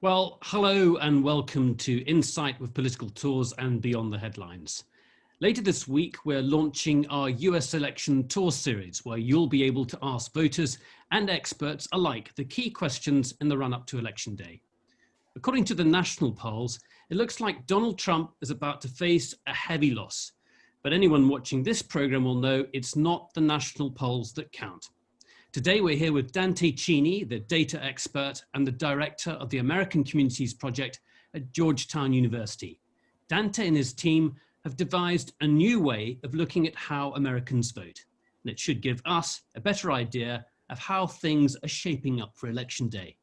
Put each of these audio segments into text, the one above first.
Well, hello and welcome to Insight with Political Tours and Beyond the Headlines. Later this week, we're launching our US election tour series, where you'll be able to ask voters and experts alike the key questions in the run-up to Election Day. According to the national polls, it looks like Donald Trump is about to face a heavy loss. But anyone watching this program will know it's not the national polls that count. Today, we're here with Dante Chinni, the data expert and the director of the American Communities Project at Georgetown University. Dante and his team have devised a new way of looking at how Americans vote, and it should give us a better idea of how things are shaping up for Election Day.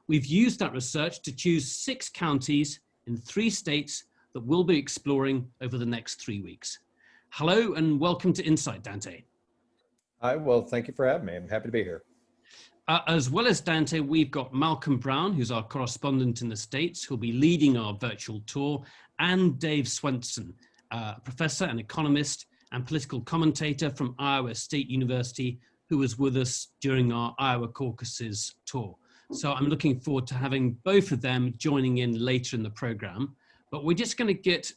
We've used that research to choose 6 counties in 3 states that we'll be exploring over the next 3 weeks. Hello and welcome to Insight, Dante. Hi, well, thank you for having me. I'm happy to be here. As well as Dante, we've got Malcolm Brown, who's our correspondent in the States, who'll be leading our virtual tour, and Dave Swenson, professor and economist and political commentator from Iowa State University, who was with us during our Iowa caucuses tour. So I'm looking forward to having both of them joining in later in the program. But we're just going to get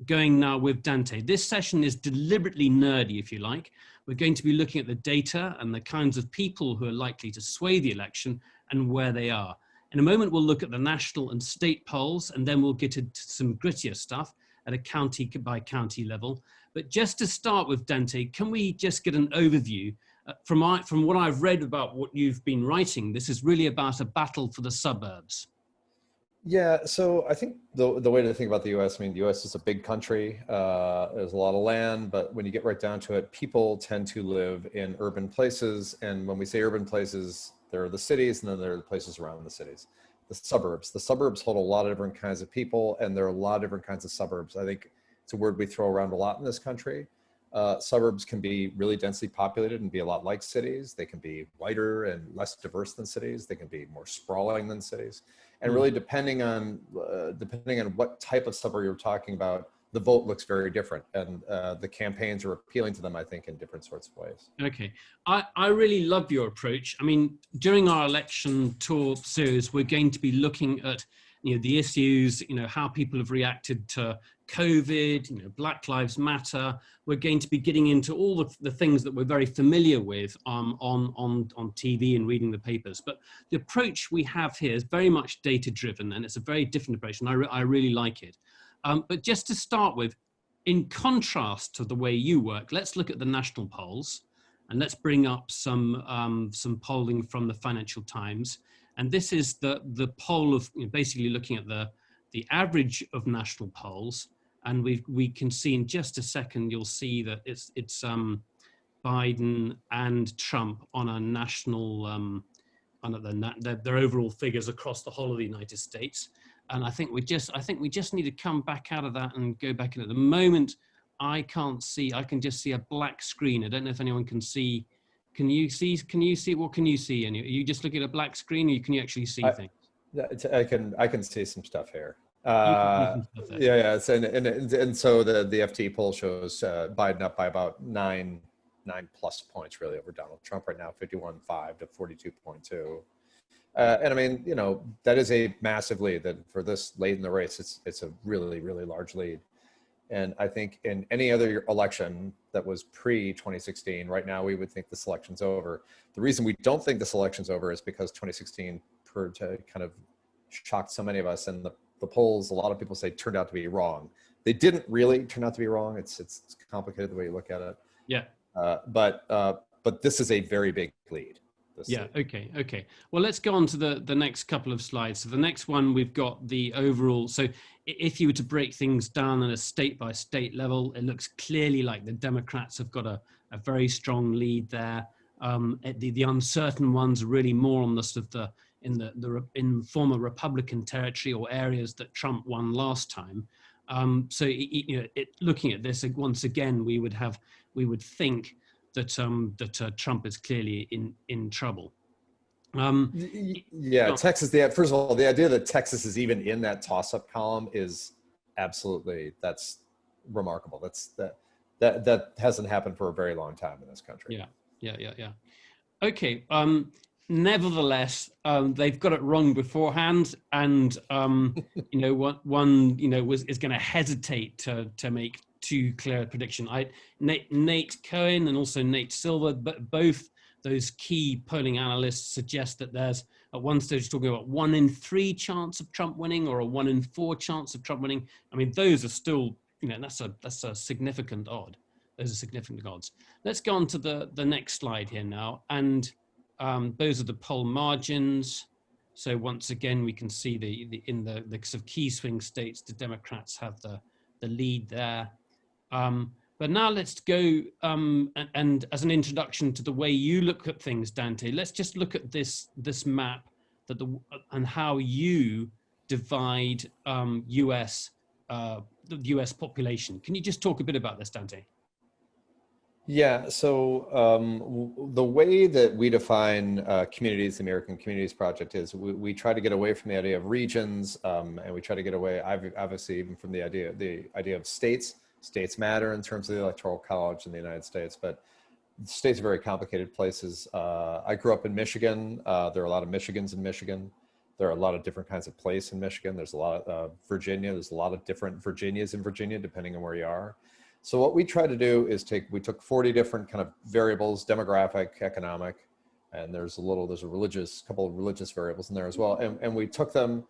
going now with Dante. This session is deliberately nerdy, if you like. We're going to be looking at the data and the kinds of people who are likely to sway the election and where they are. In a moment, we'll look at the national and state polls, and then we'll get into some grittier stuff at a county by county level. But just to start with, Dante, can we just get an overview? From what I've read about what you've been writing, this is really about a battle for the suburbs. Yeah, so I think the way to think about the U.S., I mean, the U.S. is a big country. There's a lot of land, but when you get right down to it, people tend to live in urban places. And when we say urban places, there are the cities, and then there are the places around the cities. The suburbs. The suburbs hold a lot of different kinds of people, and there are a lot of different kinds of suburbs. I think it's a word we throw around a lot in this country. Suburbs can be really densely populated and be a lot like cities. They can be whiter and less diverse than cities. They can be more sprawling than cities. And really depending on what type of suburb you're talking about, the vote looks very different. And the campaigns are appealing to them, I think, in different sorts of ways. Okay, I really love your approach. I mean, during our election tour series, we're going to be looking at the issues, how people have reacted to COVID, Black Lives Matter. We're going to be getting into all the things that we're very familiar with on TV and reading the papers. But the approach we have here is very much data-driven, and it's a very different approach, and I really like it. But just to start with, in contrast to the way you work, let's look at the national polls, and let's bring up some polling from the Financial Times. And this is the poll of basically looking at the average of national polls, and we can see in just a second you'll see that it's Biden and Trump on a national on their overall figures across the whole of the United States. And I think we just need to come back out of that and go back in. At the moment, I can't see. I can just see a black screen. I don't know if anyone can see. Can you see? What can you see? And are you just looking at a black screen, or can you actually see things? I can see some stuff here. Yeah. So, and so the FT poll shows Biden up by about 9+ points really over Donald Trump right now, 51.5 to 42.2. And I mean, that is a massive lead. That for this late in the race, it's a really, really large lead. And I think in any other election that was pre-2016, right now we would think this election's over. The reason we don't think this election's over is because 2016 proved to kind of shocked so many of us, and the polls, a lot of people say, turned out to be wrong. They didn't really turn out to be wrong. It's complicated the way you look at it. Yeah. But this is a very big lead. Yeah, okay. Well, let's go on to the next couple of slides. So the next one, we've got the overall. So if you were to break things down on a state by state level, it looks clearly like the Democrats have got a very strong lead there. The uncertain ones are really more on the sort of in former Republican territory or areas that Trump won last time. So looking at this once again, we would think that Trump is clearly in trouble. Texas. First of all, the idea that Texas is even in that toss-up column is absolutely, that's remarkable. That hasn't happened for a very long time in this country. Yeah. Okay. nevertheless, they've got it wrong beforehand, and one is going to hesitate to make too clear a prediction. Nate Cohen and also Nate Silver, but both those key polling analysts suggest that there's at one stage talking about 1 in 3 chance of Trump winning or a 1 in 4 chance of Trump winning. I mean, those are still, that's a significant odd. Those are significant odds. Let's go on to the next slide here now, and those are the poll margins. So once again, we can see in the sort of key swing states, the Democrats have the lead there. But now let's go, and as an introduction to the way you look at things, Dante, let's just look at this map and how you divide the US population. Can you just talk a bit about this, Dante? Yeah, so the way that we define communities, the American Communities Project, is we try to get away from the idea of regions, and we try to get away, obviously, even from the idea of states. States matter in terms of the Electoral College in the United States, but states are very complicated places. I grew up in Michigan. There are a lot of Michigans in Michigan. There are a lot of different kinds of place in Michigan. There's a lot of Virginia. There's a lot of different Virginias in Virginia, depending on where you are. So what we try to do is we took 40 different kind of variables, demographic, economic, and there's a couple of religious variables in there as well. And we took them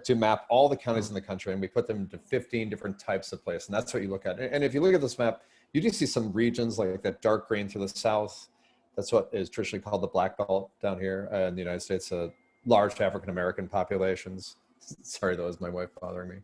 to map all the counties in the country, and we put them into 15 different types of place. And that's what you look at. And if you look at this map, you do see some regions like that dark green through the south. That's what is traditionally called the Black Belt down here in the United States, large African-American populations. Sorry, that was my wife bothering me.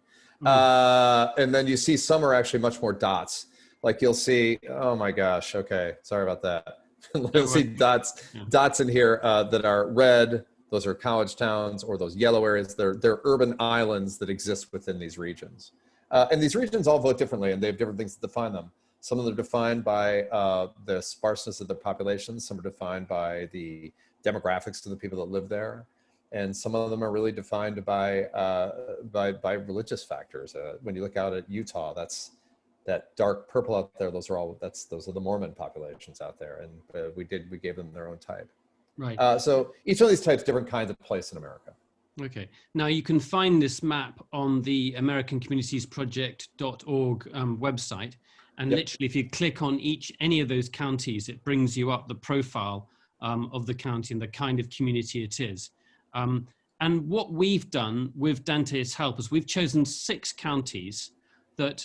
And then you see some are actually much more dots. Like you'll see, oh my gosh, okay, sorry about that. You'll see dots in here that are red. Those are college towns, or those yellow areas. They're urban islands that exist within these regions. And these regions all vote differently, and they have different things that define them. Some of them are defined by the sparseness of the population. Some are defined by the demographics of the people that live there. And some of them are really defined by religious factors. When you look out at Utah, that's that dark purple out there. Those are the Mormon populations out there, and we gave them their own type. Right. So each one of these types, different kinds of place in America. Okay. Now you can find this map on the AmericanCommunitiesProject.org website, and literally, if you click on any of those counties, it brings you up the profile of the county and the kind of community it is. And what we've done with Dante's help is we've chosen 6 counties that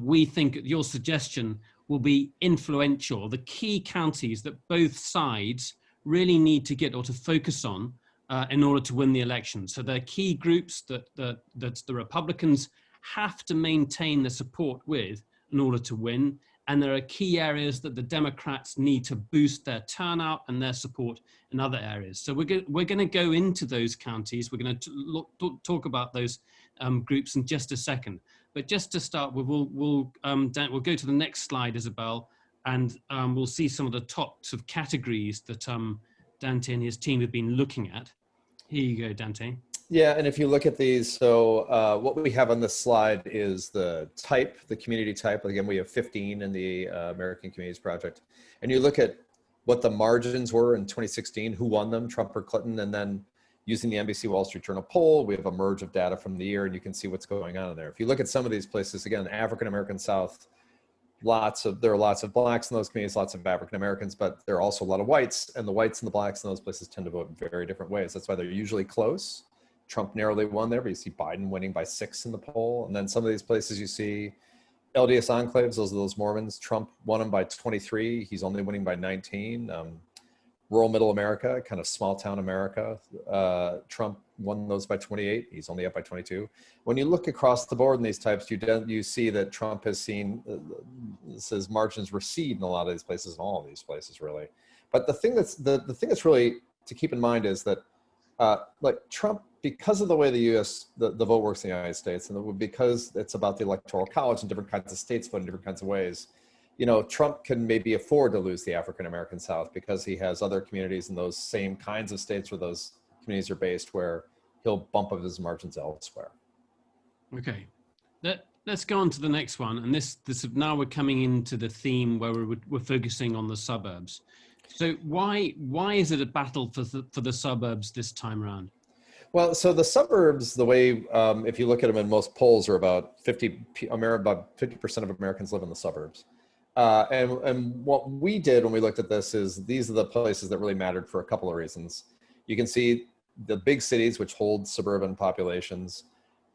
we think, at your suggestion, will be influential, the key counties that both sides really need to get or to focus on in order to win the election. So they're key groups that the Republicans have to maintain their support with in order to win. And there are key areas that the Democrats need to boost their turnout and their support in other areas. So we're going to go into those counties. We're going to talk about those groups in just a second. But just to start, we'll go to the next slide, Isabel, and we'll see some of the top sort of categories that Dante and his team have been looking at. Here you go, Dante. Yeah, and if you look at these, so what we have on this slide is the type, the community type. Again, we have 15 in the American Communities Project. And you look at what the margins were in 2016, who won them, Trump or Clinton, and then using the NBC Wall Street Journal poll, we have a merge of data from the year, and you can see what's going on in there. If you look at some of these places, again, African-American South, there are lots of blacks in those communities, lots of African-Americans, but there are also a lot of whites, and the whites and the blacks in those places tend to vote in very different ways. That's why they're usually close. Trump narrowly won there, but you see Biden winning by 6 in the poll. And then some of these places you see LDS enclaves, those Mormons, Trump won them by 23. He's only winning by 19. Rural middle America, kind of small town America, Trump won those by 28. He's only up by 22. When you look across the board in these types, you see that Trump has seen his margins recede in a lot of these places, in all of these places really. But the thing that's really to keep in mind is that like Trump, because of the way the vote works in the United States, and because it's about the Electoral College and different kinds of states vote in different kinds of ways, you know, Trump can maybe afford to lose the African-American South because he has other communities in those same kinds of states where those communities are based, where he'll bump up his margins elsewhere. Okay, let's go on to the next one. And this now we're coming into the theme where we're focusing on the suburbs. So why is it a battle for the suburbs this time around? Well, so the suburbs, the way, if you look at them in most polls, are about about 50% of Americans live in the suburbs. And what we did when we looked at this is these are the places that really mattered for a couple of reasons. You can see the big cities, which hold suburban populations,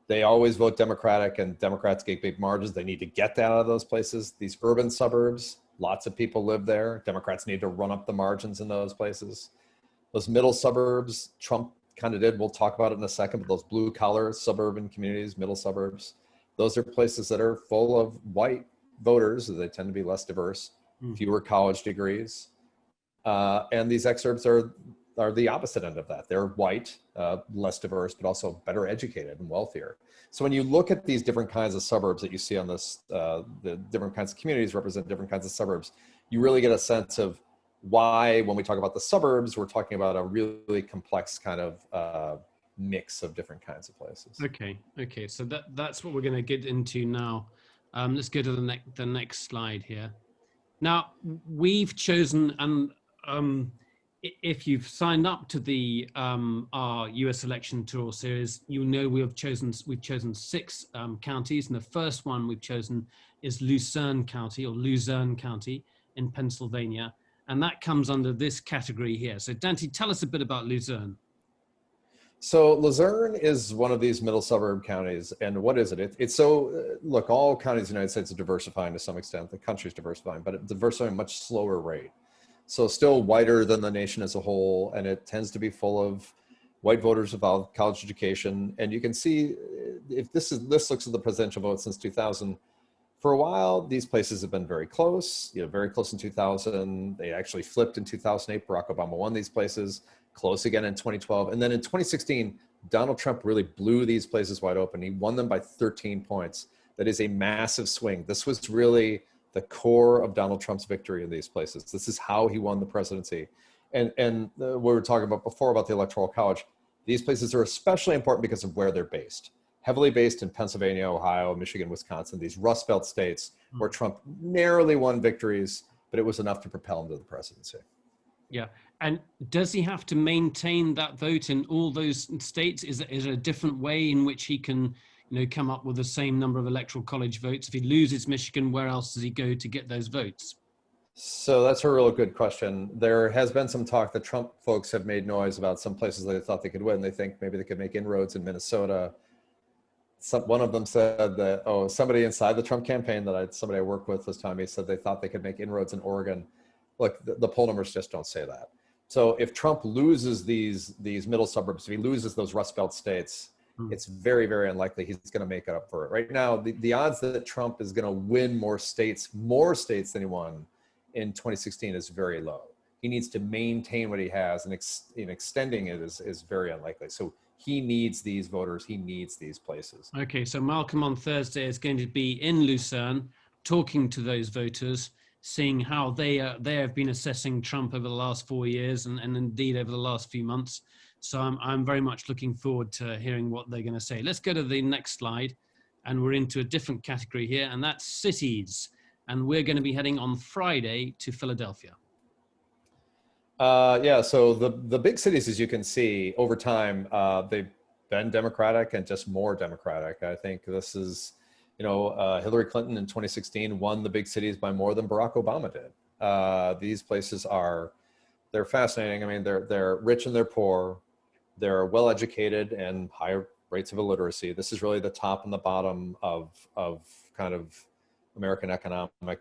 they always vote Democratic, and Democrats get big margins. They need to get that out of those places. These urban suburbs, lots of people live there. Democrats need to run up the margins in those places. Those middle suburbs, Trump kind of did. We'll talk about it in a second, but those blue collar suburban communities, middle suburbs, those are places that are full of white voters. They tend to be less diverse, fewer college degrees. And these exurbs are the opposite end of that. They're white, less diverse, but also better educated and wealthier. So when you look at these different kinds of suburbs that you see on this, the different kinds of communities represent different kinds of suburbs, you really get a sense of why, when we talk about the suburbs, we're talking about a really complex kind of mix of different kinds of places. Okay. So that's what we're going to get into now. Let's go to the next slide here. Now we've chosen, and if you've signed up to the our US election tour series, you know we've chosen 6 counties, and the first one we've chosen is Lucerne County in Pennsylvania. And that comes under this category here. So Dante, tell us a bit about Luzerne. So Luzerne is one of these middle suburb counties. And what is it? It's so, look, all counties in the United States are diversifying to some extent. The country's diversifying, but it's diversifying at a much slower rate. So still whiter than the nation as a whole. And it tends to be full of white voters without college education. And you can see, if this looks at the presidential vote since 2000, for a while, these places have been very close, very close in 2000. They actually flipped in 2008. Barack Obama won these places, close again in 2012. And then in 2016, Donald Trump really blew these places wide open. He won them by 13 points. That is a massive swing. This was really the core of Donald Trump's victory in these places. This is how he won the presidency. And we were talking about before about the Electoral College. These places are especially important because of where they're based. Heavily based in Pennsylvania, Ohio, Michigan, Wisconsin, these Rust Belt states where Trump narrowly won victories, but it was enough to propel him to the presidency. Yeah. And does he have to maintain that vote in all those states? Is there a different way in which he can, come up with the same number of electoral college votes? If he loses Michigan, where else does he go to get those votes? So that's a real good question. There has been some talk that Trump folks have made noise about some places they thought they could win. They think maybe they could make inroads in Minnesota. One of them said that, somebody inside the Trump campaign somebody I worked with was telling me, said they thought they could make inroads in Oregon. Look, the poll numbers just don't say that. So if Trump loses these middle suburbs, if he loses those Rust Belt states, it's very, very unlikely he's going to make it up for it. Right now, the odds that Trump is going to win more states than he won in 2016 is very low. He needs to maintain what he has, and extending it is very unlikely. So he needs these voters. He needs these places. Okay, so Malcolm on Thursday is going to be in Lucerne, talking to those voters, seeing how they have been assessing Trump over the last 4 years, and indeed over the last few months. So I'm very much looking forward to hearing what they're going to say. Let's go to the next slide, and we're into a different category here, and that's cities. And we're going to be heading on Friday to Philadelphia. So the big cities, as you can see, over time, they've been Democratic and just more Democratic. I think this is, Hillary Clinton in 2016 won the big cities by more than Barack Obama did. These places they're fascinating. I mean, they're rich and they're poor. They're well-educated and higher rates of illiteracy. This is really the top and the bottom of kind of American economic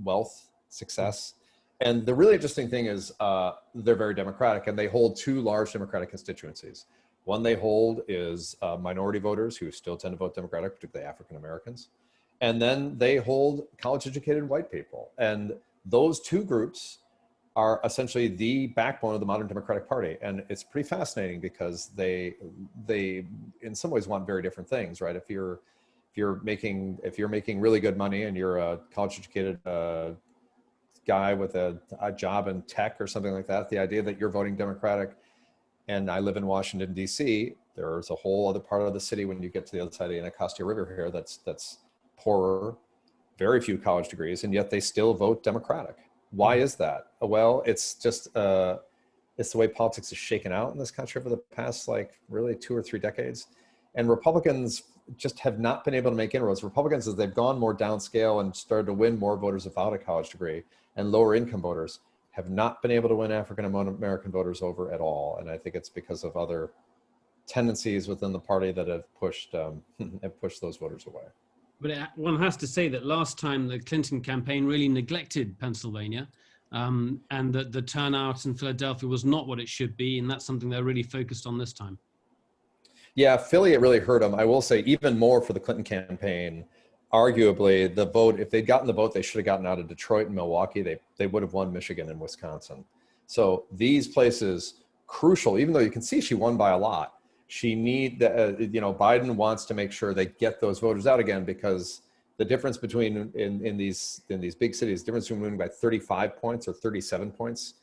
wealth, success. And the really interesting thing is they're very Democratic, and they hold 2 large Democratic constituencies. One they hold is minority voters who still tend to vote Democratic, particularly African Americans. And then they hold college-educated white people. And those 2 groups are essentially the backbone of the modern Democratic Party. And it's pretty fascinating because they in some ways want very different things, right? If you're making really good money and you're a college-educated guy with a job in tech or something like that, the idea that you're voting Democratic, and I live in Washington, D.C., there's a whole other part of the city when you get to the other side of the Anacostia River here that's poorer, very few college degrees, and yet they still vote Democratic. Why is that? Well, it's just, it's the way politics is shaken out in this country over the past, like, really 2 or 3 decades. And Republicans just have not been able to make inroads. Republicans, as they've gone more downscale and started to win more voters without a college degree and lower income voters, have not been able to win African American voters over at all. And I think it's because of other tendencies within the party that have pushed those voters away. But one has to say that last time the Clinton campaign really neglected Pennsylvania, and that the turnout in Philadelphia was not what it should be, and that's something they're really focused on this time. Yeah, Philly, it really hurt them. I will say even more for the Clinton campaign. Arguably, the vote, if they'd gotten the vote they should have gotten out of Detroit and Milwaukee, they would have won Michigan and Wisconsin. So these places, crucial, even though you can see she won by a lot, Biden wants to make sure they get those voters out again, because the difference between in these big cities, the difference between winning by 35 points or 37 points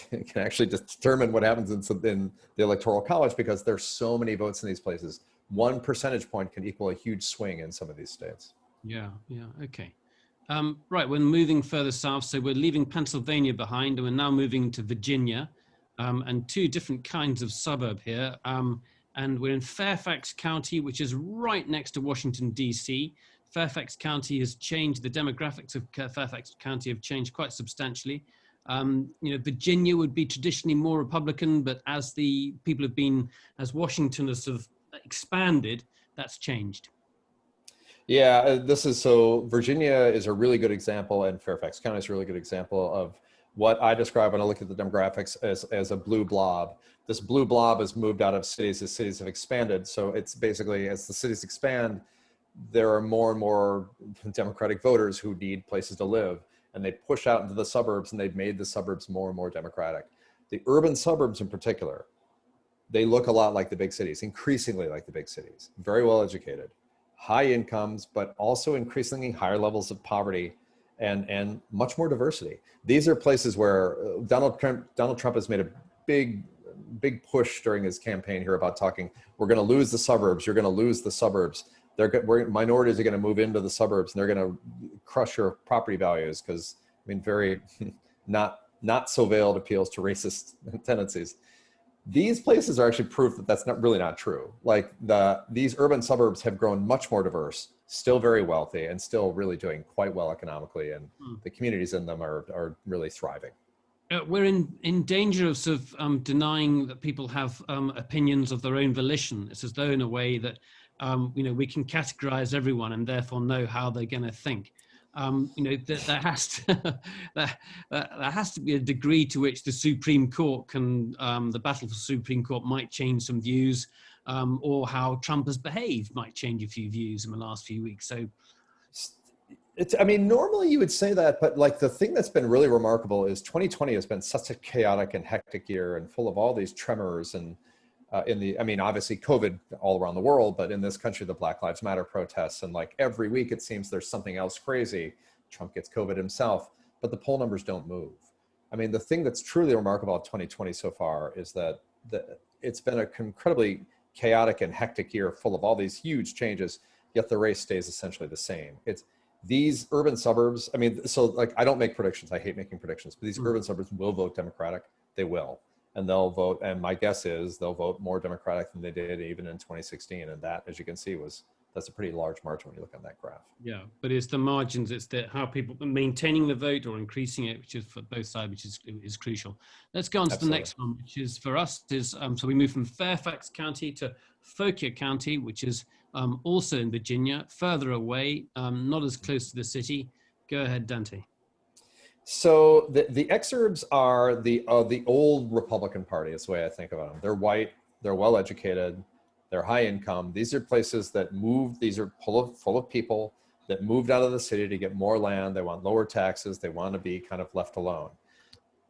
can actually determine what happens in the Electoral College, because there's so many votes in these places. 1 percentage point can equal a huge swing in some of these states. Yeah, okay. Right, we're moving further south, so we're leaving Pennsylvania behind, and we're now moving to Virginia, and 2 different kinds of suburb here. And we're in Fairfax County, which is right next to Washington, D.C. Fairfax County has changed, the demographics of Fairfax County have changed quite substantially. Virginia would be traditionally more Republican, but as Washington has sort of expanded, that's changed. Yeah, Virginia is a really good example, and Fairfax County is a really good example of what I describe when I look at the demographics as a blue blob. This blue blob has moved out of cities as cities have expanded. So it's basically, as the cities expand, there are more and more Democratic voters who need places to live, and they push out into the suburbs, and they've made the suburbs more and more Democratic. The urban suburbs in particular, they look a lot like the big cities, increasingly like the big cities, very well educated, high incomes, but also increasingly higher levels of poverty and much more diversity. These are places where Donald Trump has made a big push during his campaign here about talking, we're going to lose the suburbs, you're going to lose the suburbs. Minorities are going to move into the suburbs, and they're going to crush your property values, because, very not so veiled appeals to racist tendencies. These places are actually proof that that's not true. Like these urban suburbs have grown much more diverse, still very wealthy, and still really doing quite well economically, and the communities in them are really thriving. We're in danger of sort of denying that people have opinions of their own volition. It's as though, in a way, that we can categorize everyone and therefore know how they're going to think. There has to be a degree to which the Supreme Court can, the battle for Supreme Court might change some views, or how Trump has behaved might change a few views in the last few weeks. So, normally you would say that, but like the thing that's been really remarkable is 2020 has been such a chaotic and hectic year, and full of all these tremors, and obviously COVID all around the world, but in this country, the Black Lives Matter protests, and like every week it seems there's something else crazy. Trump gets COVID himself, but the poll numbers don't move. The thing that's truly remarkable about 2020 so far is that it's been an incredibly chaotic and hectic year, full of all these huge changes, yet the race stays essentially the same. It's these urban suburbs. I don't make predictions. I hate making predictions, but these urban suburbs will vote Democratic. They will. And they'll vote, and my guess is they'll vote more Democratic than they did even in 2016. And that, as you can see, that's a pretty large margin when you look on that graph. Yeah, but it's the margins, it's how people maintaining the vote or increasing it, which is for both sides, which is crucial. Let's go on to the next one, which is for us so we move from Fairfax County to Fauquier County, which is also in Virginia, further away, not as close to the city. Go ahead, Dante. So the exurbs are the old Republican Party, is the way I think about them. They're white, they're well educated, they're high income. These are places that moved, these are full of people that moved out of the city to get more land. They want lower taxes. They want to be kind of left alone.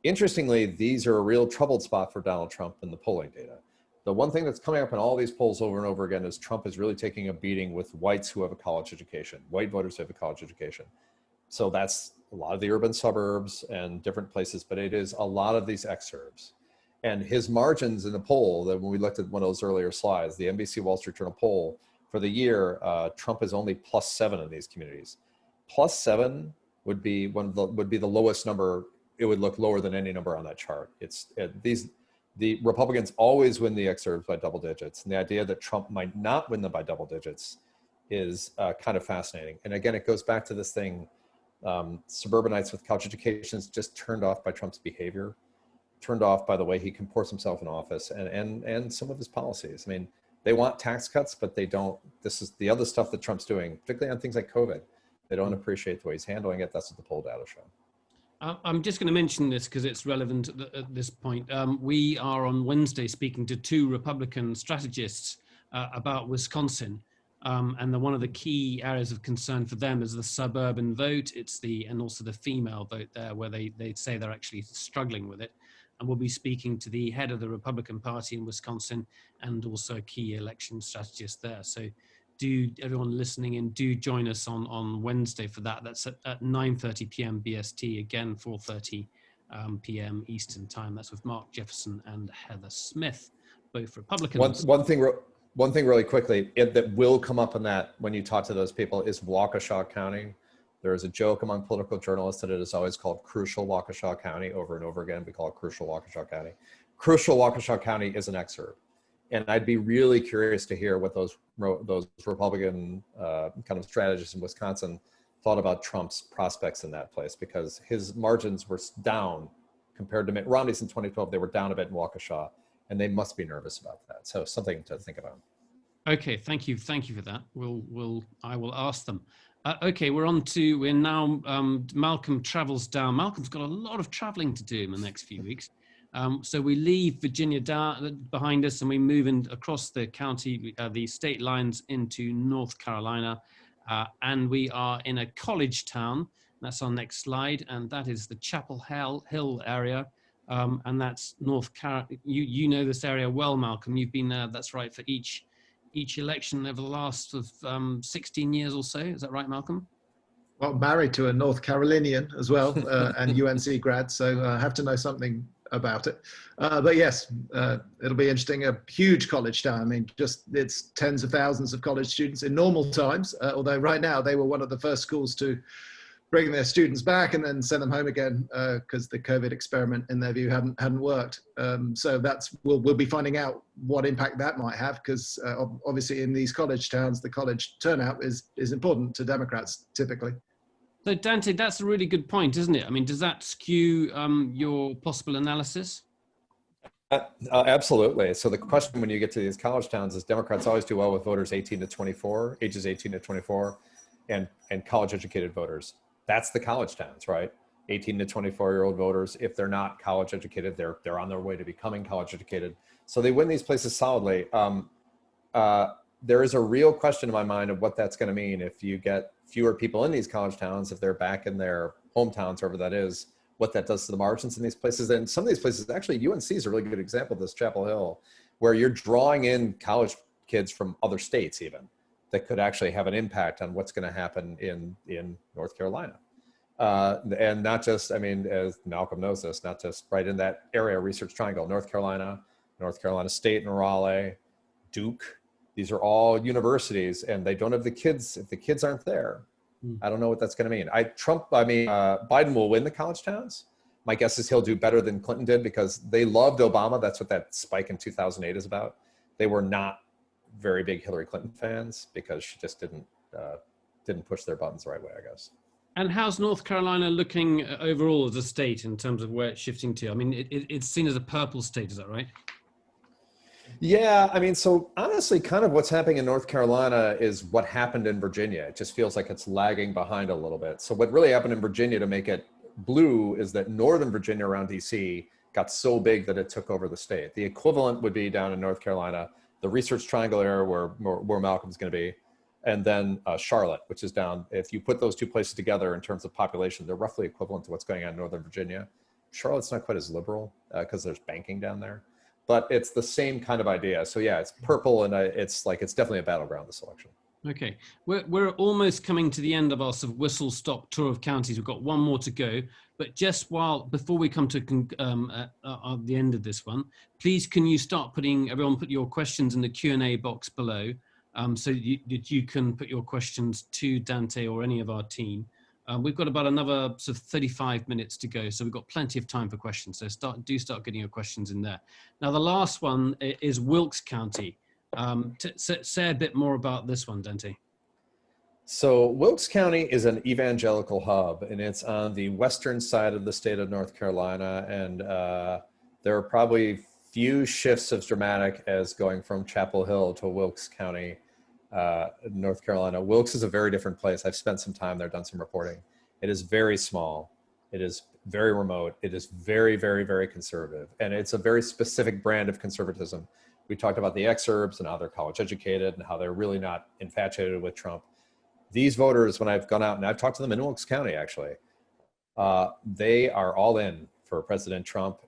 Interestingly, these are a real troubled spot for Donald Trump in the polling data. The one thing that's coming up in all these polls over and over again is Trump is really taking a beating with whites who have a college education, white voters who have a college education. So that's a lot of the urban suburbs and different places, but it is a lot of these exurbs. And his margins in the poll, that when we looked at one of those earlier slides, the NBC Wall Street Journal poll for the year, Trump is only +7 in these communities. +7 would be the lowest number. It would look lower than any number on that chart. The Republicans always win the exurbs by double digits, and the idea that Trump might not win them by double digits is kind of fascinating. And again, it goes back to this thing: suburbanites with college educations just turned off by Trump's behavior, turned off by the way he comports himself in office, and some of his policies. I mean, they want tax cuts, but they don't. This is the other stuff that Trump's doing, particularly on things like COVID. They don't appreciate the way he's handling it. That's what the poll data show. I'm just going to mention this because it's relevant at this point. We are on Wednesday speaking to two Republican strategists about Wisconsin. And one of the key areas of concern for them is the suburban vote. And also the female vote there, where they say they're actually struggling with it. And we'll be speaking to the head of the Republican Party in Wisconsin and also a key election strategist there. So everyone listening in, do join us on Wednesday for that. That's at 9:30 p.m. BST, again 4:30 p.m. Eastern time. That's with Mark Jefferson and Heather Smith, both Republicans. One thing really quickly that will come up in that when you talk to those people is Waukesha County. There is a joke among political journalists that it is always called Crucial Waukesha County over and over again. We call it Crucial Waukesha County. Crucial Waukesha County is an exurb. And I'd be really curious to hear what those Republican kind of strategists in Wisconsin thought about Trump's prospects in that place, because his margins were down compared to Mitt Romney's in 2012. They were down a bit in Waukesha, and they must be nervous about that. So something to think about. Okay, thank you for that. I will ask them. Okay, we're now, Malcolm travels down. Malcolm's got a lot of traveling to do in the next few weeks. So we leave Virginia down behind us and we move across the county, the state lines into North Carolina. And we are in a college town. That's our next slide. And that is the Chapel Hill area. And that's North Carolina. You know this area well, Malcolm. You've been there, that's right, for each election over the last 16 years or so. Is that right, Malcolm? Well, married to a North Carolinian as well, and UNC grad, so I have to know something about it. But yes, it'll be interesting. A huge college town. I mean, it's tens of thousands of college students in normal times, although right now they were one of the first schools to bring their students back and then send them home again because the COVID experiment, in their view, hadn't worked. So we'll be finding out what impact that might have, because obviously in these college towns, the college turnout is important to Democrats typically. So Dante, that's a really good point, isn't it? I mean, does that skew your possible analysis? Absolutely. So the question when you get to these college towns is Democrats always do well with voters 18 to 24, ages 18 to 24, and college educated voters. That's the college towns, right? 18 to 24-year-old voters. If they're not college educated, they're on their way to becoming college educated. So they win these places solidly. There is a real question in my mind of what that's going to mean if you get fewer people in these college towns, if they're back in their hometowns, wherever that is, what that does to the margins in these places. And some of these places, actually, UNC is a really good example of this, Chapel Hill, where you're drawing in college kids from other states even, that could actually have an impact on what's going to happen in North Carolina. And not just, I mean, as Malcolm knows this, not just right in that area, Research Triangle, North Carolina State and Raleigh, Duke. These are all universities and they don't have the kids. If the kids aren't there, I don't know what that's going to mean. Biden will win the college towns. My guess is he'll do better than Clinton did because they loved Obama. That's what that spike in 2008 is about. They were not very big Hillary Clinton fans because she just didn't push their buttons the right way, I guess. And how's North Carolina looking overall as a state in terms of where it's shifting to? I mean, it's seen as a purple state, is that right? Yeah, I mean, so honestly, kind of what's happening in North Carolina is what happened in Virginia. It just feels like it's lagging behind a little bit. So what really happened in Virginia to make it blue is that Northern Virginia around DC got so big that it took over the state. The equivalent would be down in North Carolina, the Research Triangle area where Malcolm's going to be, and then Charlotte, which is down. If you put those two places together in terms of population, they're roughly equivalent to what's going on in Northern Virginia. Charlotte's not quite as liberal because there's banking down there, but it's the same kind of idea. So yeah, it's purple, and it's definitely a battleground, this election. Okay, we're almost coming to the end of our sort of whistle-stop tour of counties. We've got one more to go, but just before we come to the end of this one, please can you start everyone put your questions in the Q&A box below, so that you can put your questions to Dante or any of our team. We've got about another sort of 35 minutes to go, so we've got plenty of time for questions. So start getting your questions in there. Now, the last one is Wilkes County. Say a bit more about this one, Dante. So Wilkes County is an evangelical hub, and it's on the western side of the state of North Carolina. And there are probably few shifts as dramatic as going from Chapel Hill to Wilkes County, North Carolina. Wilkes is a very different place. I've spent some time there, done some reporting. It is very small. It is very remote. It is very, very, very conservative. And it's a very specific brand of conservatism. We talked about the exurbs and how they're college educated and how they're really not infatuated with Trump. These voters, when I've gone out and I've talked to them in Wilkes County, actually, they are all in for President Trump.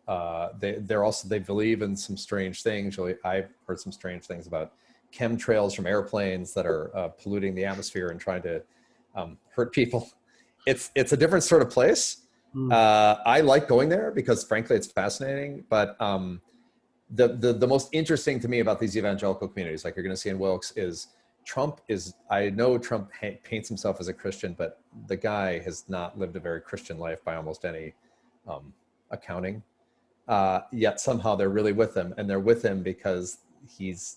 They believe in some strange things. I've heard some strange things about chemtrails from airplanes that are polluting the atmosphere and trying to hurt people. It's a different sort of place. I like going there because frankly, it's fascinating. But the most interesting to me about these evangelical communities, like you're going to see in Wilkes, is I know Trump paints himself as a Christian, but the guy has not lived a very Christian life by almost any accounting. Yet somehow they're really with him, and they're with him because he's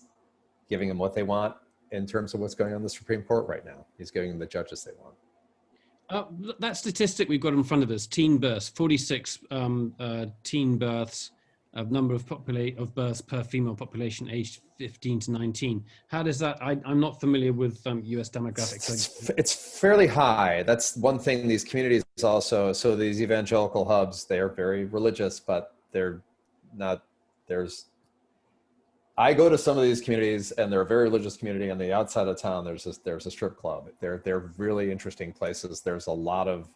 giving them what they want in terms of what's going on in the Supreme Court right now. He's giving them the judges they want. That statistic we've got in front of us, teen births, 46 teen births, number of births per female population aged 15 to 19. How does that, I'm not familiar with US demographics. It's fairly high. That's one thing. These communities also, so these evangelical hubs, they are very religious, but they're not, I go to some of these communities and they're a very religious community. On the outside of town, there's a strip club. They're really interesting places. There's a lot of,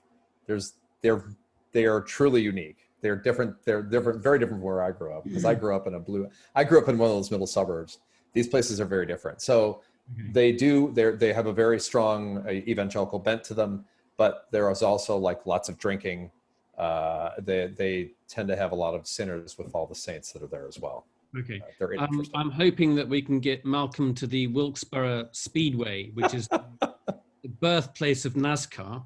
they are truly unique. They're different, very different from where I grew up, because I grew up in one of those middle suburbs. These places are very different. So they have a very strong evangelical bent to them, but there is also like lots of drinking. They tend to have a lot of sinners with all the saints that are there as well. Okay. They're interesting. I'm hoping that we can get Malcolm to the Wilkesboro Speedway, which is the birthplace of NASCAR.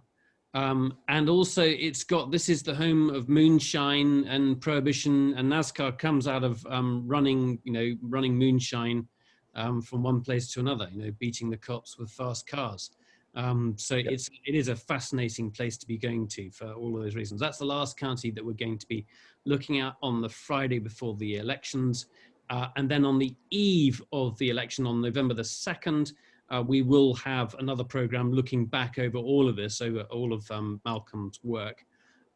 And also this is the home of moonshine and prohibition, and NASCAR comes out of running moonshine from one place to another, beating the cops with fast cars. It is a fascinating place to be going to for all of those reasons. That's the last county that we're going to be looking at on the Friday before the elections. And then on the eve of the election on November the 2nd, we will have another program looking back over all of this, over all of Malcolm's work.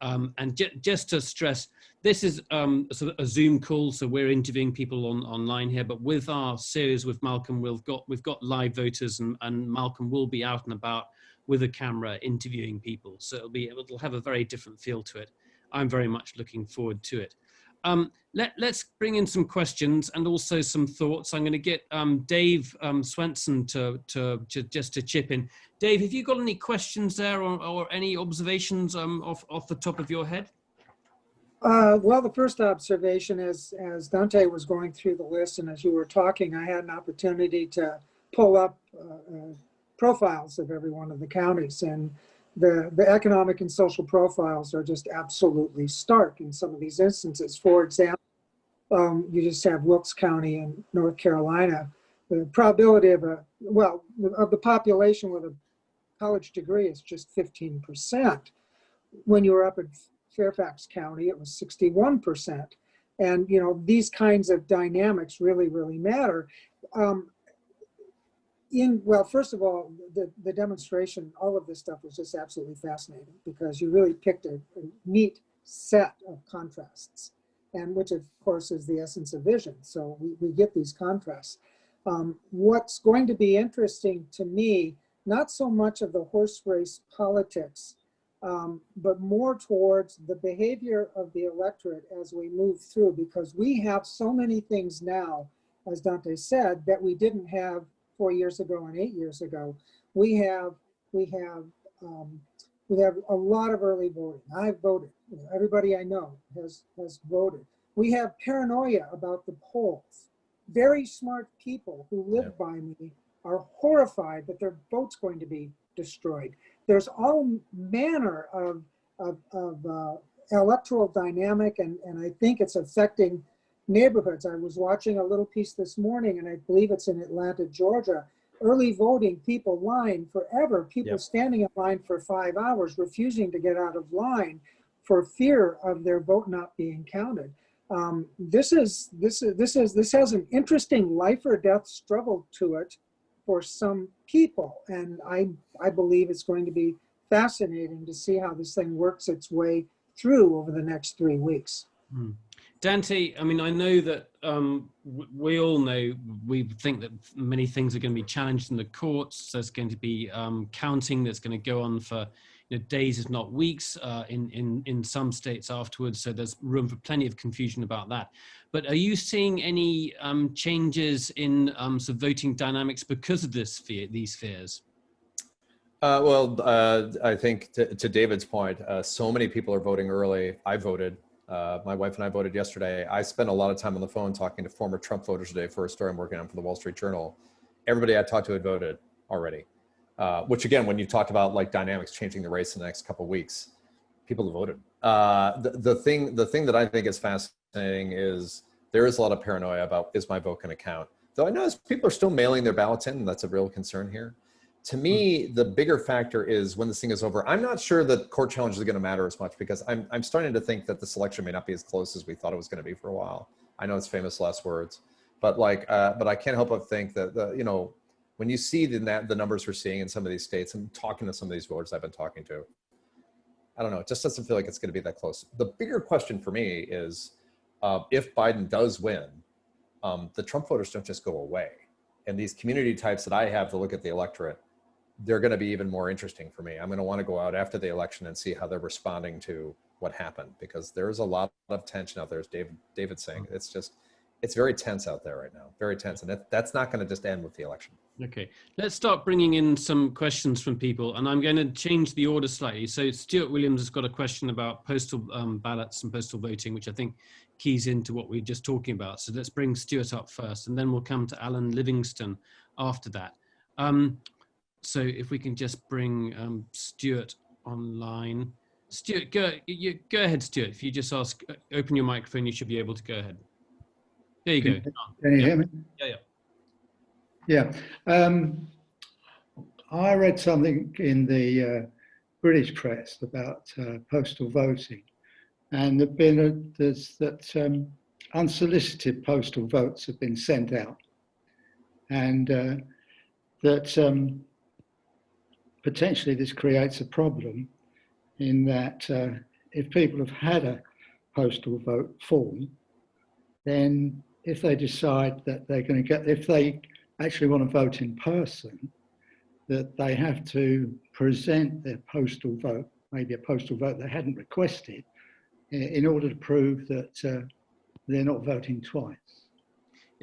And just to stress, this is sort of a Zoom call, so we're interviewing people online here, but with our series with Malcolm, we've got live voters, and Malcolm will be out and about with a camera interviewing people. So it'll have a very different feel to it. I'm very much looking forward to it. Let's bring in some questions and also some thoughts. I'm going to get Dave Swenson to chip in. Dave, have you got any questions there or any observations off the top of your head? Well, the first observation is, as Dante was going through the list and as you were talking, I had an opportunity to pull up profiles of every one of the counties, and the economic and social profiles are just absolutely stark in some of these instances. For example, you just have Wilkes County in North Carolina. The probability of the population with a college degree is just 15%. When you were up in Fairfax County, it was 61%. And, these kinds of dynamics really, really matter. First of all, the demonstration, all of this stuff was just absolutely fascinating, because you really picked a neat set of contrasts, and which of course is the essence of vision. So we get these contrasts. What's going to be interesting to me, not so much of the horse race politics, but more towards the behavior of the electorate as we move through, because we have so many things now, as Dante said, that we didn't have 4 years ago and 8 years ago. We have a lot of early voting. I've voted. Everybody I know has voted. We have paranoia about the polls. Very smart people who live by me are horrified that their vote's going to be destroyed. there's all manner of electoral dynamic, and I think it's affecting neighborhoods. I was watching a little piece this morning, and I believe it's in Atlanta, Georgia. Early voting, people line forever, people standing in line for 5 hours, refusing to get out of line for fear of their vote not being counted. This has an interesting life or death struggle to it for some people, and I believe it's going to be fascinating to see how this thing works its way through over the next 3 weeks. Dante, I mean, I know that we all know, we think that many things are going to be challenged in the courts. There's going to be counting that's going to go on for days, if not weeks, in some states afterwards. So there's room for plenty of confusion about that. But are you seeing any changes in sort of voting dynamics because of these fears? I think to David's point, so many people are voting early. I voted. My wife and I voted yesterday. I spent a lot of time on the phone talking to former Trump voters today for a story I'm working on for the Wall Street Journal. Everybody I talked to had voted already, which again, when you talk about like dynamics changing the race in the next couple of weeks, people have voted. The thing that I think is fascinating is there is a lot of paranoia about, is my vote going to count? Though I notice people are still mailing their ballots in, and that's a real concern here. To me, the bigger factor is when this thing is over, I'm not sure that court challenges are going to matter as much, because I'm starting to think that this election may not be as close as we thought it was going to be for a while. I know it's famous last words, but but I can't help but think that when you see the numbers we're seeing in some of these states, and talking to some of these voters I've been talking to, I don't know, it just doesn't feel like it's going to be that close. The bigger question for me is if Biden does win, the Trump voters don't just go away, and these community types that I have to look at the electorate, they're going to be even more interesting for me. I'm going to want to go out after the election and see how they're responding to what happened, because there's a lot of tension out there, as David's saying. It's very tense out there right now, very tense. And that's not going to just end with the election. Okay, let's start bringing in some questions from people, and I'm going to change the order slightly. So Stuart Williams has got a question about postal ballots and postal voting, which I think keys into what we're just talking about. So let's bring Stuart up first, and then we'll come to Alan Livingston after that. So if we can just bring Stuart online. Stuart, go ahead, Stuart. If you just open your microphone, you should be able to go ahead. There you go. Can you hear me? Yeah. I read something in the British press about postal voting, and there's that unsolicited postal votes have been sent out, and that potentially this creates a problem in that if people have had a postal vote form, then if they decide that they're going to if they actually want to vote in person, that they have to present their postal vote, maybe a postal vote they hadn't requested, in order to prove that they're not voting twice.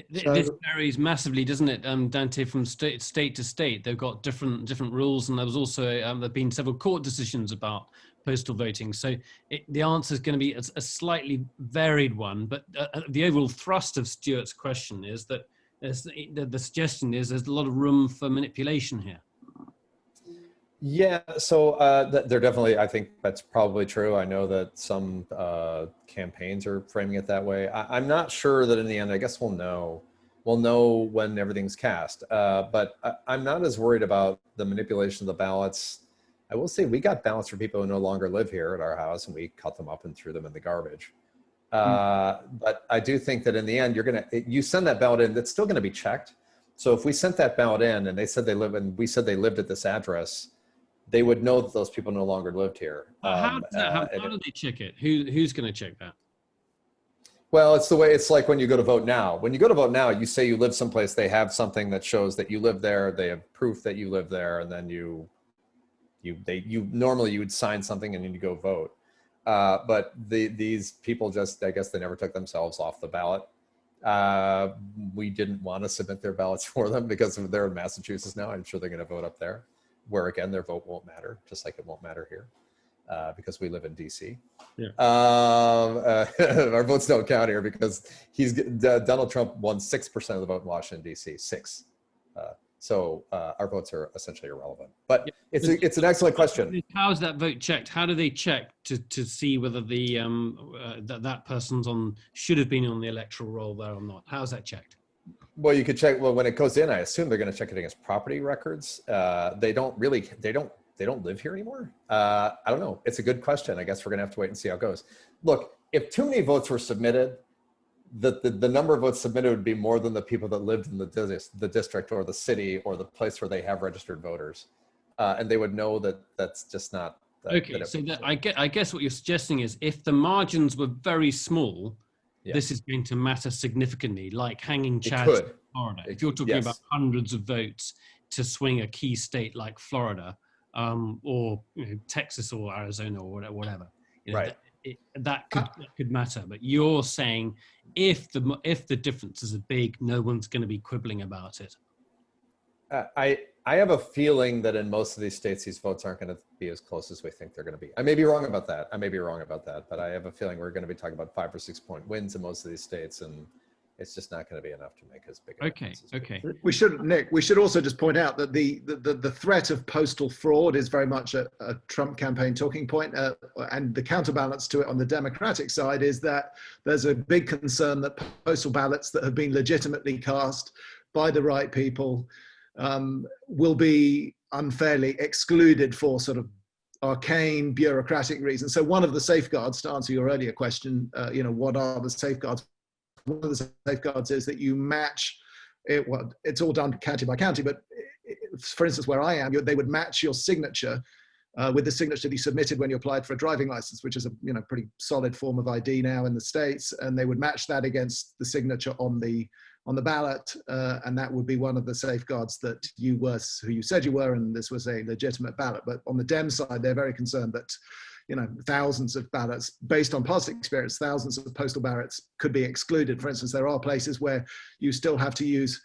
This varies massively, doesn't it, Dante, from state to state? They've got different rules, and there was also there've been several court decisions about postal voting. So the answer is going to be a slightly varied one. But the overall thrust of Stuart's question is that the suggestion is there's a lot of room for manipulation here. Yeah, so they're definitely, I think that's probably true. I know that some campaigns are framing it that way. I'm not sure that in the end, I guess we'll know when everything's cast. But I'm not as worried about the manipulation of the ballots. I will say we got ballots for people who no longer live here at our house, and we cut them up and threw them in the garbage. But I do think that in the end, you send that ballot in, that's still gonna be checked. So if we sent that ballot in and they said we said they lived at this address, they would know that those people no longer lived here. How do they check it? Who's going to check that? Well, it's like when you go to vote now. When you go to vote now, you say you live someplace, they have something that shows that you live there, they have proof that you live there, and then normally you would sign something and then you go vote. But these people just, I guess they never took themselves off the ballot. We didn't want to submit their ballots for them because they're in Massachusetts now. I'm sure they're going to vote up there, where again, their vote won't matter, just like it won't matter here, because we live in DC. Yeah. Our votes don't count here because Donald Trump won 6% of the vote in Washington, DC, 6. So our votes are essentially irrelevant. But it's an excellent question. How is that vote checked? How do they check to see whether the that person's should have been on the electoral roll there or not? How is that checked? Well, you could check. Well, when it goes in, I assume they're going to check it against property records. They don't live here anymore. I don't know. It's a good question. I guess we're going to have to wait and see how it goes. Look, if too many votes were submitted, the number of votes submitted would be more than the people that lived in the district or the city or the place where they have registered voters, and they would know that that's just not. Okay, so I guess what you're suggesting is if the margins were very small, this is going to matter significantly, like hanging chads in Florida. If you're talking about hundreds of votes to swing a key state like Florida, or Texas or Arizona or whatever, right. That could matter. But you're saying if the differences are big, no one's going to be quibbling about it. I have a feeling that in most of these states, these votes aren't going to be as close as we think they're going to be. I may be wrong about that. But I have a feeling we're going to be talking about 5 or 6 point wins in most of these states, and it's just not going to be enough to make as big a difference. Okay. We should also just point out that the threat of postal fraud is very much a Trump campaign talking point, and the counterbalance to it on the Democratic side is that there's a big concern that postal ballots that have been legitimately cast by the right people will be unfairly excluded for sort of arcane bureaucratic reasons. So one of the safeguards, to answer your earlier question, what are the safeguards? One of the safeguards is that you match it. Well, it's all done county by county, but for instance, where I am, they would match your signature with the signature that you submitted when you applied for a driving license, which is a pretty solid form of ID now in the States, and they would match that against the signature on the ballot, and that would be one of the safeguards that you were who you said you were, and this was a legitimate ballot. But on the Dem side, they're very concerned that thousands of ballots, based on past experience, thousands of postal ballots could be excluded. For instance, there are places where you still have to use,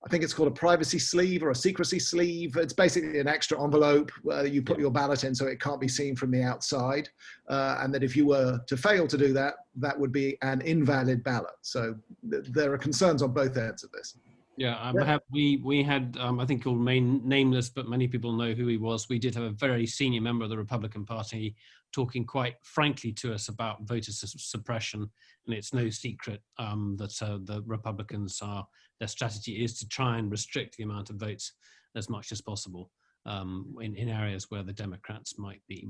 I think it's called a privacy sleeve or a secrecy sleeve. It's basically an extra envelope where you put your ballot in so it can't be seen from the outside. And that if you were to fail to do that, that would be an invalid ballot. So there are concerns on both ends of this. Yeah, we had, I think he'll remain nameless, but many people know who he was. We did have a very senior member of the Republican Party talking quite frankly to us about voter suppression. And it's no secret that the Republicans their strategy is to try and restrict the amount of votes as much as possible in areas where the Democrats might be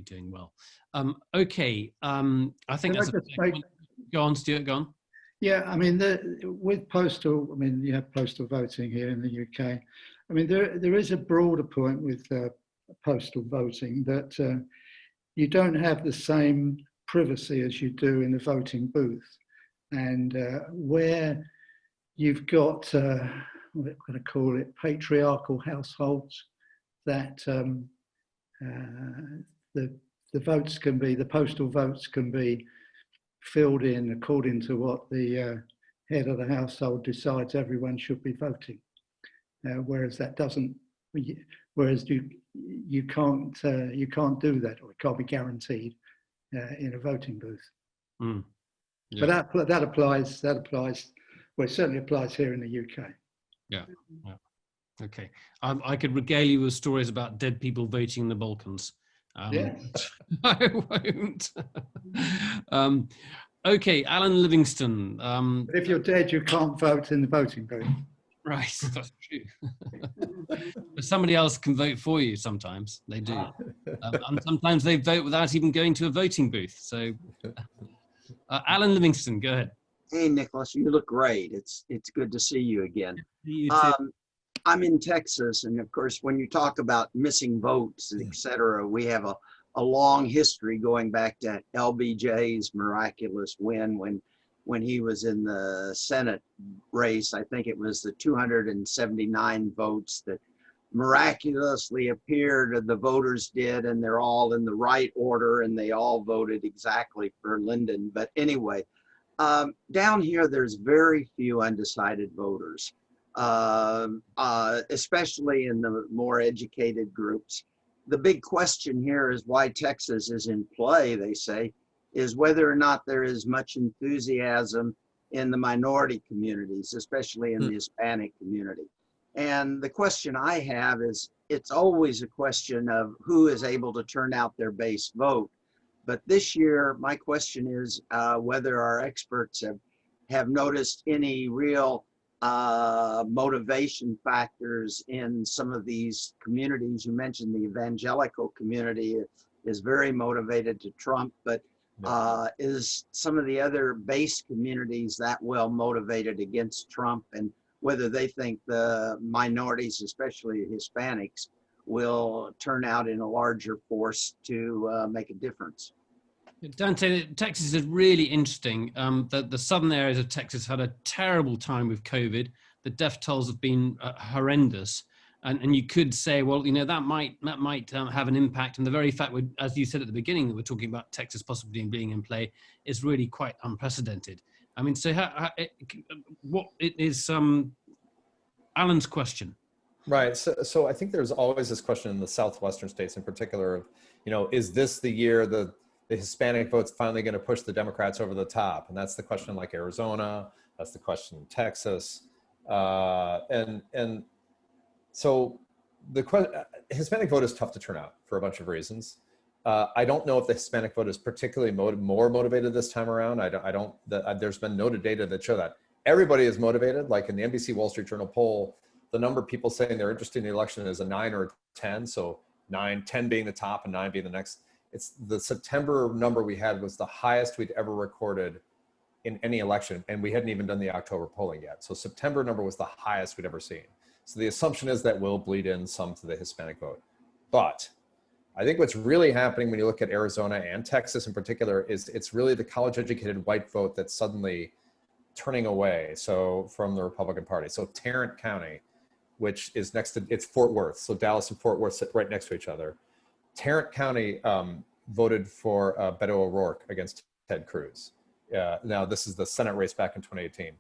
doing well. Okay, I think that's go on, Stuart, go on. Yeah, I mean, with postal, I mean, you have postal voting here in the UK. I mean, there is a broader point with postal voting that you don't have the same privacy as you do in the voting booth. And where you've got, what I'm going to call it, patriarchal households, that the votes can be, the postal votes can be filled in according to what the head of the household decides everyone should be voting. Whereas that doesn't, whereas you can't do that, or it can't be guaranteed in a voting booth. Mm. Yeah. But that applies, well, it certainly applies here in the UK. Yeah. Okay. I could regale you with stories about dead people voting in the Balkans. Yeah. I won't. Okay, Alan Livingston. But if you're dead, you can't vote in the voting booth. Right, that's true. But somebody else can vote for you sometimes. They do. And sometimes they vote without even going to a voting booth. So, Alan Livingston, go ahead. Hey, Nicholas, you look great. It's good to see you again. You too. I'm in Texas, and of course, when you talk about missing votes, et cetera, we have a long history going back to LBJ's miraculous win when he was in the Senate race. I think it was the 279 votes that miraculously appeared, the voters did, and they're all in the right order, and they all voted exactly for Lyndon. But anyway, down here, there's very few undecided voters. Especially in the more educated groups. The big question here is why Texas is in play, they say, is whether or not there is much enthusiasm in the minority communities, especially in the Hispanic community. And the question I have is, it's always a question of who is able to turn out their base vote. But this year, my question is whether our experts have noticed any real motivation factors in some of these communities. You mentioned the evangelical community is very motivated to Trump, but is some of the other base communities that well motivated against Trump, and whether they think the minorities, especially Hispanics, will turn out in a larger force to make a difference? Dante, Texas is really interesting. The southern areas of Texas had a terrible time with COVID. The death tolls have been horrendous. And you could say, well, you know, that might have an impact. And the very fact, as you said at the beginning, that we're talking about Texas possibly being in play is really quite unprecedented. I mean, so what it is Alan's question. Right. So I think there's always this question in the southwestern states in particular of, you know, is this the year the Hispanic vote's finally going to push the Democrats over the top? And that's the question in like Arizona. That's the question in Texas. So the Hispanic vote is tough to turn out for a bunch of reasons. I don't know if the Hispanic vote is particularly more motivated this time around. There's been no data that show that. Everybody is motivated. Like in the NBC Wall Street Journal poll, the number of people saying they're interested in the election is a 9 or a 10. So 10 being the top and 9 being the next. It's the September number we had was the highest we'd ever recorded in any election. And we hadn't even done the October polling yet. So September number was the highest we'd ever seen. So the assumption is that will bleed in some to the Hispanic vote. But I think what's really happening when you look at Arizona and Texas in particular is it's really the college educated white vote that's suddenly turning away from the Republican Party. So Tarrant County, which is next to, it's Fort Worth. So Dallas and Fort Worth sit right next to each other. Tarrant County voted for Beto O'Rourke against Ted Cruz. Now this is the Senate race back in 2018.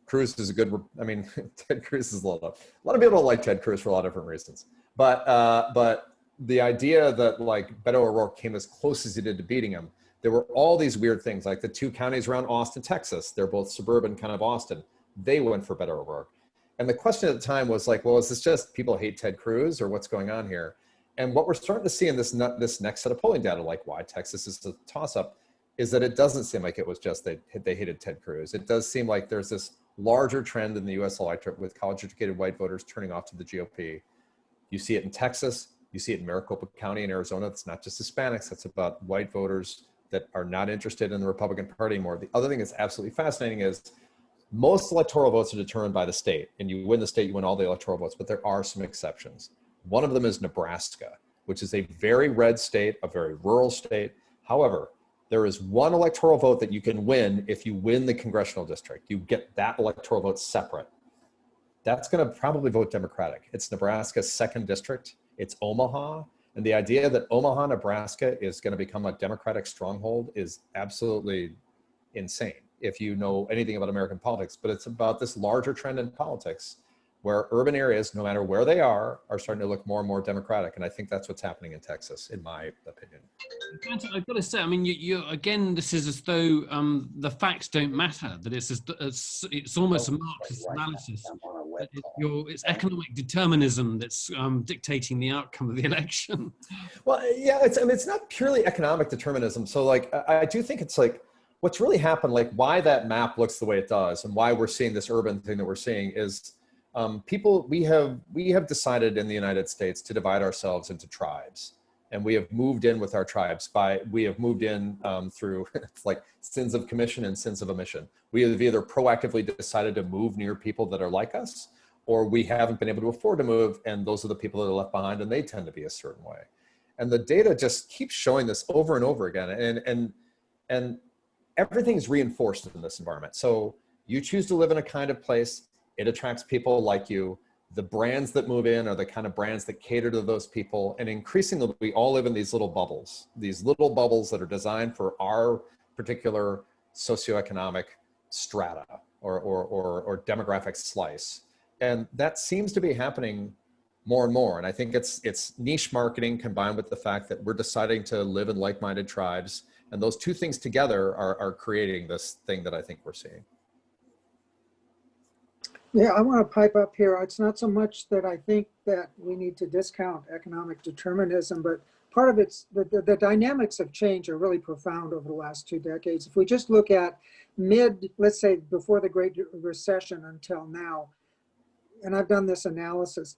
Cruz is a good, I mean, Ted Cruz is a lot of people don't like Ted Cruz for a lot of different reasons. But the idea that like Beto O'Rourke came as close as he did to beating him, there were all these weird things, like the two counties around Austin, Texas. They're both suburban kind of Austin. They went for Beto O'Rourke. And the question at the time was like, well, is this just people hate Ted Cruz or what's going on here? And what we're starting to see in this next set of polling data, like why Texas is a toss-up, is that it doesn't seem like it was just they hated Ted Cruz. It does seem like there's this larger trend in the US electorate with college-educated white voters turning off to the GOP. You see it in Texas. You see it in Maricopa County in Arizona. It's not just Hispanics. It's about white voters that are not interested in the Republican Party anymore. The other thing that's absolutely fascinating is most electoral votes are determined by the state. And you win the state, you win all the electoral votes. But there are some exceptions. One of them is Nebraska, which is a very red state, a very rural state. However, there is one electoral vote that you can win if you win the congressional district. You get that electoral vote separate. That's going to probably vote Democratic. It's Nebraska's 2nd district. It's Omaha. And the idea that Omaha, Nebraska is going to become a Democratic stronghold is absolutely insane if you know anything about American politics. But it's about this larger trend in politics where urban areas, no matter where they are starting to look more and more Democratic. And I think that's what's happening in Texas, in my opinion. I've got to say, I mean, you again, this is as though the facts don't matter, that it's almost a Marxist analysis. It's economic determinism that's dictating the outcome of the election. Well, yeah, it's not purely economic determinism. So like, I do think it's like, what's really happened, like why that map looks the way it does and why we're seeing this urban thing that we're seeing is we have decided in the United States to divide ourselves into tribes. And we have moved in with our tribes through it's like sins of commission and sins of omission. We have either proactively decided to move near people that are like us, or we haven't been able to afford to move. And those are the people that are left behind and they tend to be a certain way. And the data just keeps showing this over and over again. And everything's reinforced in this environment. So you choose to live in a kind of place, it attracts people like you. The brands that move in are the kind of brands that cater to those people. And increasingly, we all live in these little bubbles that are designed for our particular socioeconomic strata or demographic slice. And that seems to be happening more and more. And I think it's niche marketing combined with the fact that we're deciding to live in like-minded tribes. And those two things together are creating this thing that I think we're seeing. Yeah, I want to pipe up here. It's not so much that I think that we need to discount economic determinism, but part of it's the dynamics of change are really profound over the last 2 decades. If we just look at let's say before the Great Recession until now, and I've done this analysis,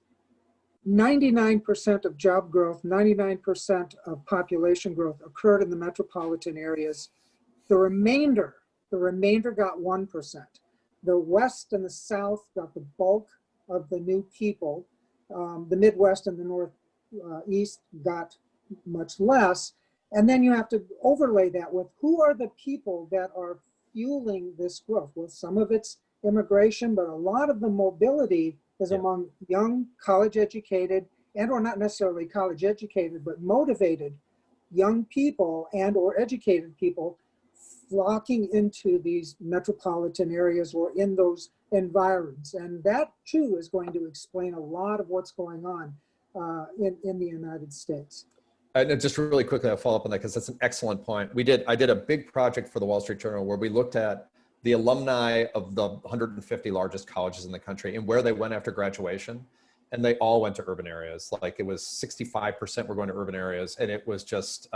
99% of job growth, 99% of population growth occurred in the metropolitan areas. The remainder got 1%. The West and the South got the bulk of the new people. The Midwest and the Northeast got much less. And then you have to overlay that with who are the people that are fueling this growth? Well, some of it's immigration, but a lot of the mobility is among young, college-educated, and or not necessarily college-educated, but motivated young people and or educated people flocking into these metropolitan areas or in those environs. And that too is going to explain a lot of what's going on in the United States. And just really quickly, I'll follow up on that because that's an excellent point. I did a big project for the Wall Street Journal where we looked at the alumni of the 150 largest colleges in the country and where they went after graduation. And they all went to urban areas. Like it was 65% were going to urban areas. And it was just,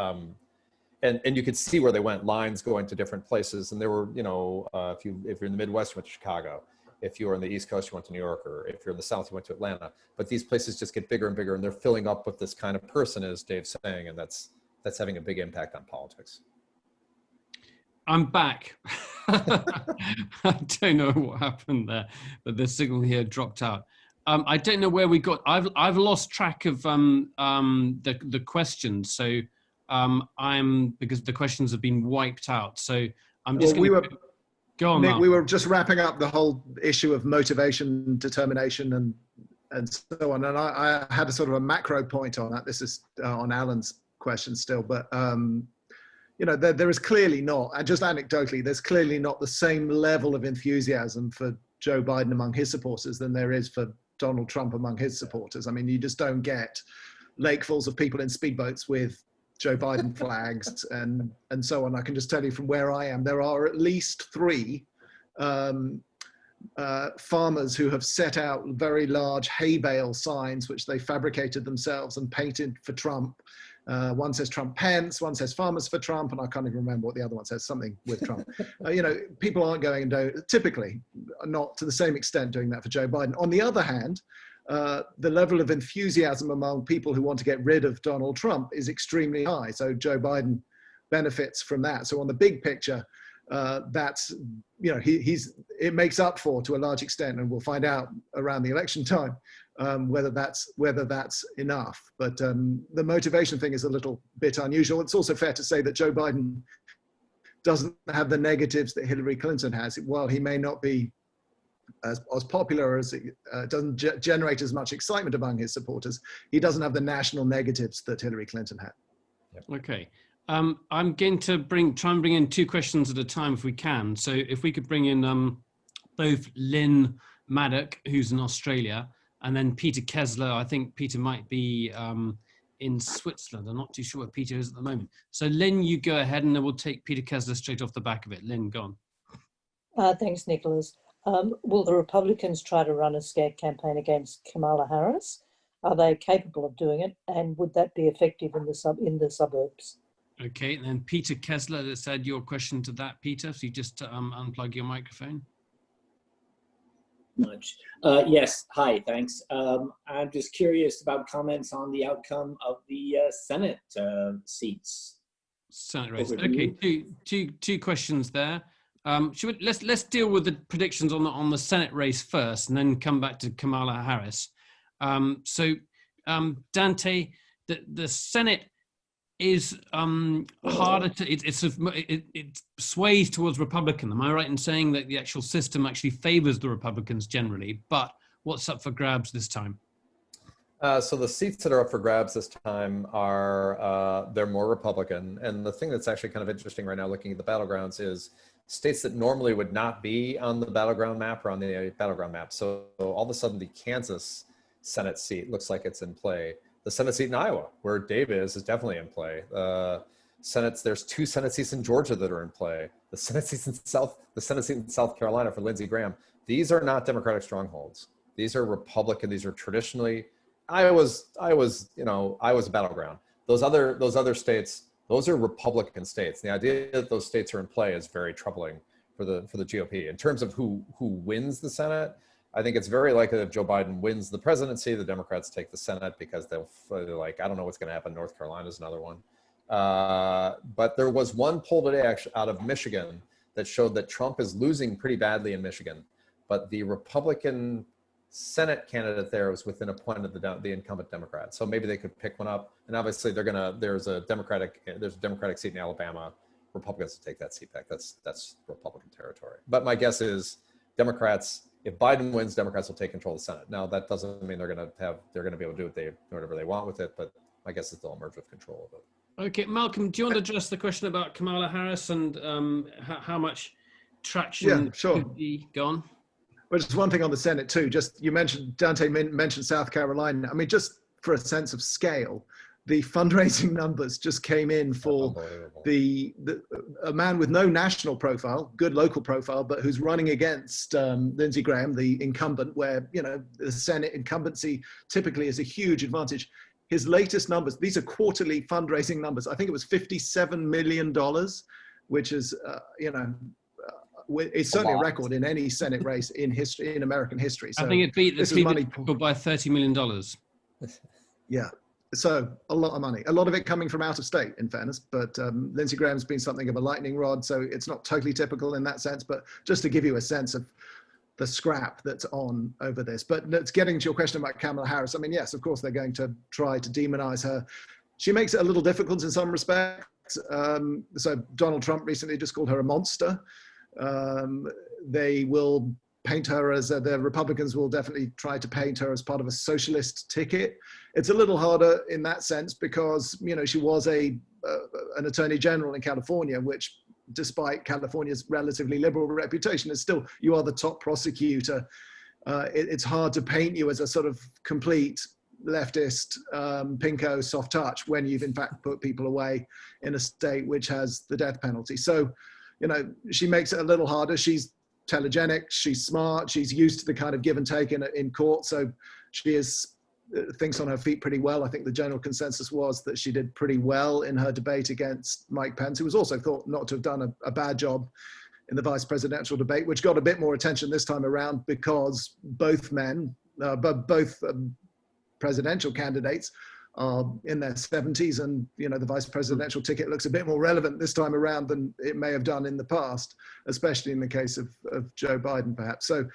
and you could see where they went, lines going to different places. And there were, you know, if you're in the Midwest, you went to Chicago. If you were on the East Coast, you went to New York, or if you're in the South, you went to Atlanta. But these places just get bigger and bigger, and they're filling up with this kind of person, as Dave's saying, and that's having a big impact on politics. I'm back. I don't know what happened there, but the signal here dropped out. I don't know where we got. I've lost track of the questions. So because the questions have been wiped out. So I'm just going to go on. Nick, Mark. we were just wrapping up the whole issue of motivation, determination, and so on. And I had a sort of a macro point on that. This is on Alan's question still, but you know, there is clearly not, and just anecdotally, there's clearly not the same level of enthusiasm for Joe Biden among his supporters than there is for Donald Trump among his supporters. I mean, you just don't get lakefuls of people in speedboats with Joe Biden flags and so on. I can just tell you from where I am, there are at least 3 farmers who have set out very large hay bale signs, which they fabricated themselves and painted for Trump. One says Trump Pence, one says Farmers for Trump, and I can't even remember what the other one says, something with Trump. You know, people aren't going and typically not to the same extent doing that for Joe Biden. On the other hand, the level of enthusiasm among people who want to get rid of Donald Trump is extremely high. So Joe Biden benefits from that. So on the big picture, that's, you know, it makes up for to a large extent, and we'll find out around the election time whether that's enough. But the motivation thing is a little bit unusual. It's also fair to say that Joe Biden doesn't have the negatives that Hillary Clinton has. While he may not be as popular, as it doesn't generate as much excitement among his supporters, he doesn't have the national negatives that Hillary Clinton had. Okay. I'm going to try and bring in 2 questions at a time if we can. So if we could bring in both Lynn Maddock, who's in Australia, and then Peter Kessler. I think Peter might be in Switzerland. I'm not too sure where Peter is at the moment. So Lynn, you go ahead, and then we'll take Peter Kessler straight off the back of it. Lynn, go on. Thanks, Nicholas. Will the Republicans try to run a scare campaign against Kamala Harris? Are they capable of doing it? And would that be effective in the suburbs? Okay, and then Peter Kessler, let's add your question to that, Peter. So you just unplug your microphone. Much. Yes, hi, thanks. I'm just curious about comments on the outcome of the Senate seats. Senate race. Okay, two questions there. Let's deal with the predictions on the Senate race first, and then come back to Kamala Harris. Dante, the Senate is harder to, it sways towards Republican. Am I right in saying that the actual system actually favors the Republicans generally, but what's up for grabs this time? So the seats that are up for grabs this time are, they're more Republican. And the thing that's actually kind of interesting right now looking at the battlegrounds is states that normally would not be on the battleground map are on the battleground map. So all of a sudden the Kansas Senate seat looks like it's in play. The Senate seat in Iowa, where Dave is definitely in play. Senates. There's 2 Senate seats in Georgia that are in play. The Senate seat in South Carolina for Lindsey Graham. These are not Democratic strongholds. These are Republican. These are traditionally. I was a battleground. Those other states, those are Republican states. The idea that those states are in play is very troubling for the GOP. In terms of who wins the Senate, I think it's very likely that if Joe Biden wins the presidency, the Democrats take the Senate because they're like, I don't know what's going to happen. North Carolina is another one. But there was one poll today actually out of Michigan that showed that Trump is losing pretty badly in Michigan, but the Republican Senate candidate there was within a point of the incumbent Democrat. So maybe they could pick one up. And obviously there's a Democratic seat in Alabama. Republicans will take that seat back. That's Republican territory. But my guess is Democrats, if Biden wins, Democrats will take control of the Senate. Now that doesn't mean they're going to be able to do whatever they want with it, but my guess is they'll emerge with control of it. Okay, Malcolm, do you want to address the question about Kamala Harris and how much traction could be gone? Well, just one thing on the Senate too. Just you mentioned Dante mentioned South Carolina. I mean, just for a sense of scale, the fundraising numbers just came in for a man with no national profile, good local profile, but who's running against Lindsey Graham, the incumbent, where the Senate incumbency typically is a huge advantage. His latest numbers, these are quarterly fundraising numbers. I think it was $57 million, which is it's certainly a record in any Senate race in history, in American history. So I think it beat the money by $30 million. Yeah, so a lot of money. A lot of it coming from out of state, in fairness. But Lindsey Graham's been something of a lightning rod, so it's not totally typical in that sense. But just to give you a sense of the scrap that's on over this. But let's getting to your question about Kamala Harris. I mean, yes, of course they're going to try to demonize her. She makes it a little difficult in some respects. So Donald Trump recently just called her a monster. They will paint her as the Republicans will definitely try to paint her as part of a socialist ticket. It's a little harder in that sense because she was an attorney general in California, which, despite California's relatively liberal reputation, is still, you are the top prosecutor. It's hard to paint you as a sort of complete leftist pinko soft touch when you've in fact put people away in a state which has the death penalty. So she makes it a little harder. She's telegenic, she's smart, she's used to the kind of give and take in court. So she thinks on her feet pretty well. I think the general consensus was that she did pretty well in her debate against Mike Pence, who was also thought not to have done a bad job in the vice presidential debate, which got a bit more attention this time around because both presidential candidates are in their 70s, and the vice presidential ticket looks a bit more relevant this time around than it may have done in the past, especially in the case of Joe Biden, perhaps. So,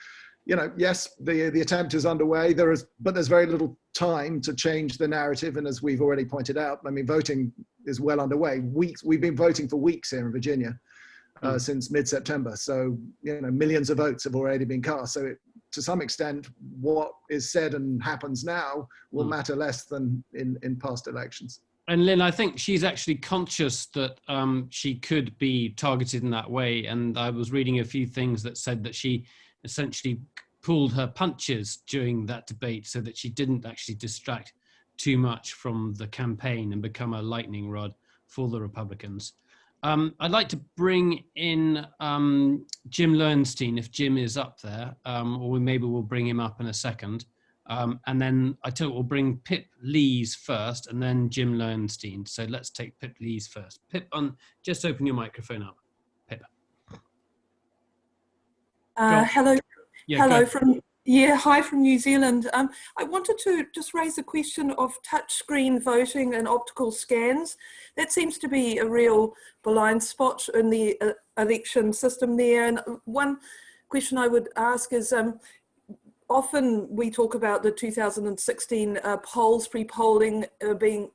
yes, the attempt is underway. But there's very little time to change the narrative, and as we've already pointed out, I mean, voting is well underway. We've been voting for weeks here in Virginia since mid-September. So, millions of votes have already been cast. So to some extent, what is said and happens now will matter less than in past elections. And Lynn, I think she's actually conscious that she could be targeted in that way. And I was reading a few things that said that she essentially pulled her punches during that debate so that she didn't actually distract too much from the campaign and become a lightning rod for the Republicans. I'd like to bring in Jim Lowenstein, if Jim is up there, or maybe we'll bring him up in a second. And then I tell you, we'll bring Pip Lees first and then Jim Lowenstein. So let's take Pip Lees first. Pip, just open your microphone up. Pip. Hello. Yeah, hello hi from New Zealand. I wanted to just raise the question of touchscreen voting and optical scans. That seems to be a real blind spot in the election system there. And one question I would ask is, often we talk about the 2016 polls, pre-polling being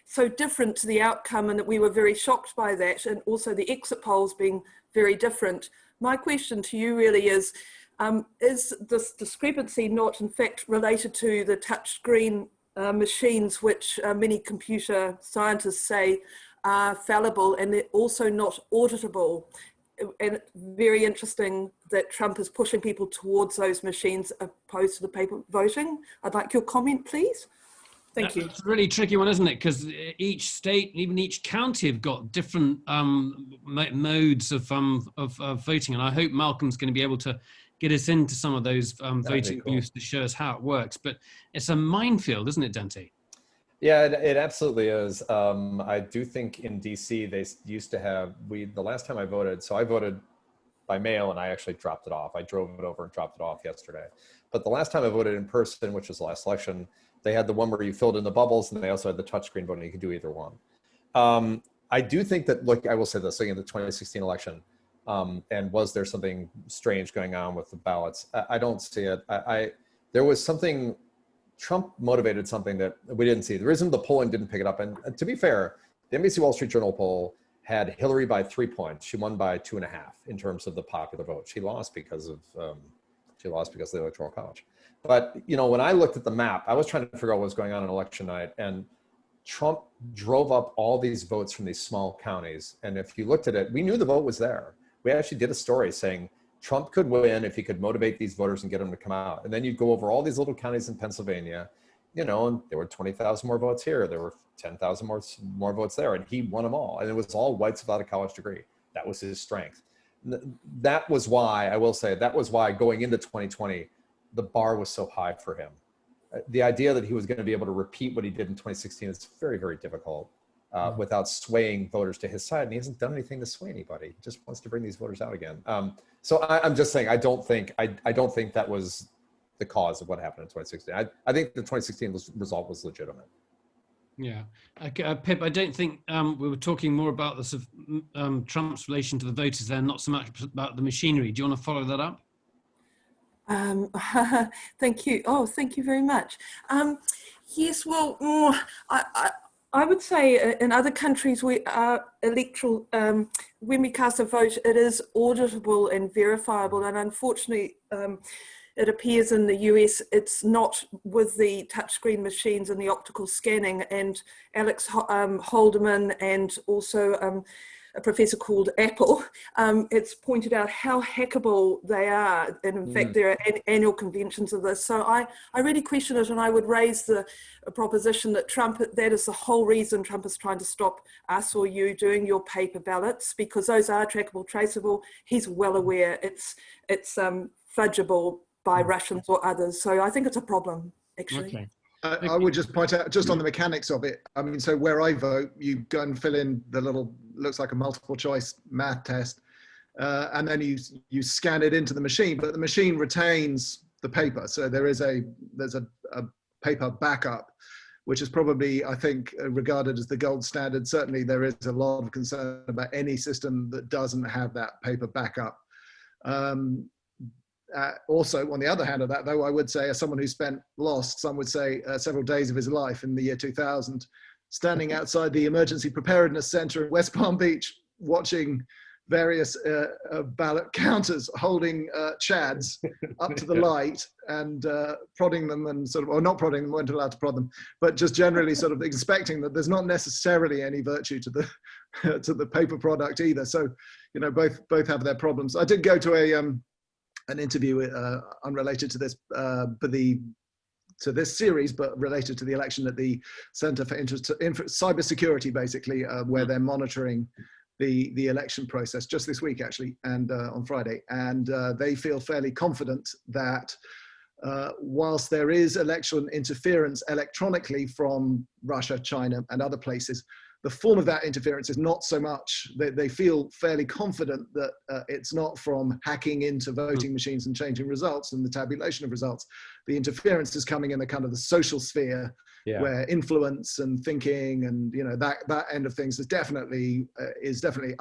so different to the outcome, and that we were very shocked by that, and also the exit polls being very different. My question to you really is this discrepancy not in fact related to the touchscreen machines, which many computer scientists say are fallible and they're also not auditable? And it's very interesting that Trump is pushing people towards those machines opposed to the paper voting. I'd like your comment, please. Thank you. It's a really tricky one, isn't it? Because each state, even each county, have got different modes of voting, and I hope Malcolm's going to be able to get us into some of those voting booths to show us how it works. But it's a minefield, isn't it, Dante? Yeah, it absolutely is. I do think in DC they used to have the last time I voted. So I voted by mail, and I actually dropped it off. I drove it over and dropped it off yesterday. But the last time I voted in person, which was the last election, they had the one where you filled in the bubbles, and they also had the touchscreen voting. You could do either one. I do think that, look, I will say this, looking at the 2016 election, and was there something strange going on with the ballots? I don't see it. There was something, Trump motivated something that we didn't see. The reason the polling didn't pick it up, and to be fair, the NBC Wall Street Journal poll had Hillary by 3 points. She won by 2.5 in terms of the popular vote. She lost because of the Electoral College. But when I looked at the map, I was trying to figure out what was going on election night, and Trump drove up all these votes from these small counties. And if you looked at it, we knew the vote was there. We actually did a story saying Trump could win if he could motivate these voters and get them to come out. And then you'd go over all these little counties in Pennsylvania, and there were 20,000 more votes here. There were 10,000 more votes there, and he won them all. And it was all whites without a college degree. That was his strength. That was why, I will say, that was why going into 2020, the bar was so high for him. The idea that he was going to be able to repeat what he did in 2016 is very, very difficult without swaying voters to his side. And he hasn't done anything to sway anybody. He just wants to bring these voters out again. So I'm just saying, I don't think that was the cause of what happened in 2016. I think the 2016 result was legitimate. Yeah. Pip, I don't think we were talking more about this of Trump's relation to the voters there, not so much about the machinery. Do you want to follow that up? Thank you. Oh, thank you very much. Yes, well, I would say in other countries we are electoral, when we cast a vote, it is auditable and verifiable. And unfortunately, it appears in the US, it's not with the touchscreen machines and the optical scanning. And Alex Haldeman and also a professor called Apple, it's pointed out how hackable they are. And in fact, there are annual conventions of this. So I really question it, and I would raise the proposition that that is the whole reason Trump is trying to stop us or you doing your paper ballots, because those are trackable, traceable. He's well aware it's fudgeable by Russians or others. So I think it's a problem, actually. Okay. I would just point out, just on the mechanics of it, I mean, so where I vote, you go and fill in the little, looks like a multiple choice math test, and then you scan it into the machine, but the machine retains the paper. So there's a paper backup, which is probably, I think, regarded as the gold standard. Certainly there is a lot of concern about any system that doesn't have that paper backup. Also, on the other hand of that, though, I would say, as someone who lost, some would say, several days of his life in the year 2000, standing outside the Emergency Preparedness Center in West Palm Beach, watching various ballot counters holding chads up to the light and prodding them, and sort of, or not prodding them, weren't allowed to prod them, but just generally sort of expecting that there's not necessarily any virtue to the paper product either. So, both have their problems. I did go to an interview unrelated to this, to this series, but related to the election at the Center for Cybersecurity, basically, where they're monitoring the election process just this week, actually, and on Friday. And they feel fairly confident that whilst there is election interference electronically from Russia, China, and other places, the form of that interference is not so much, they feel fairly confident that it's not from hacking into voting machines and changing results and the tabulation of results. The interference is coming in the kind of the social sphere, where influence and thinking and that end of things is definitely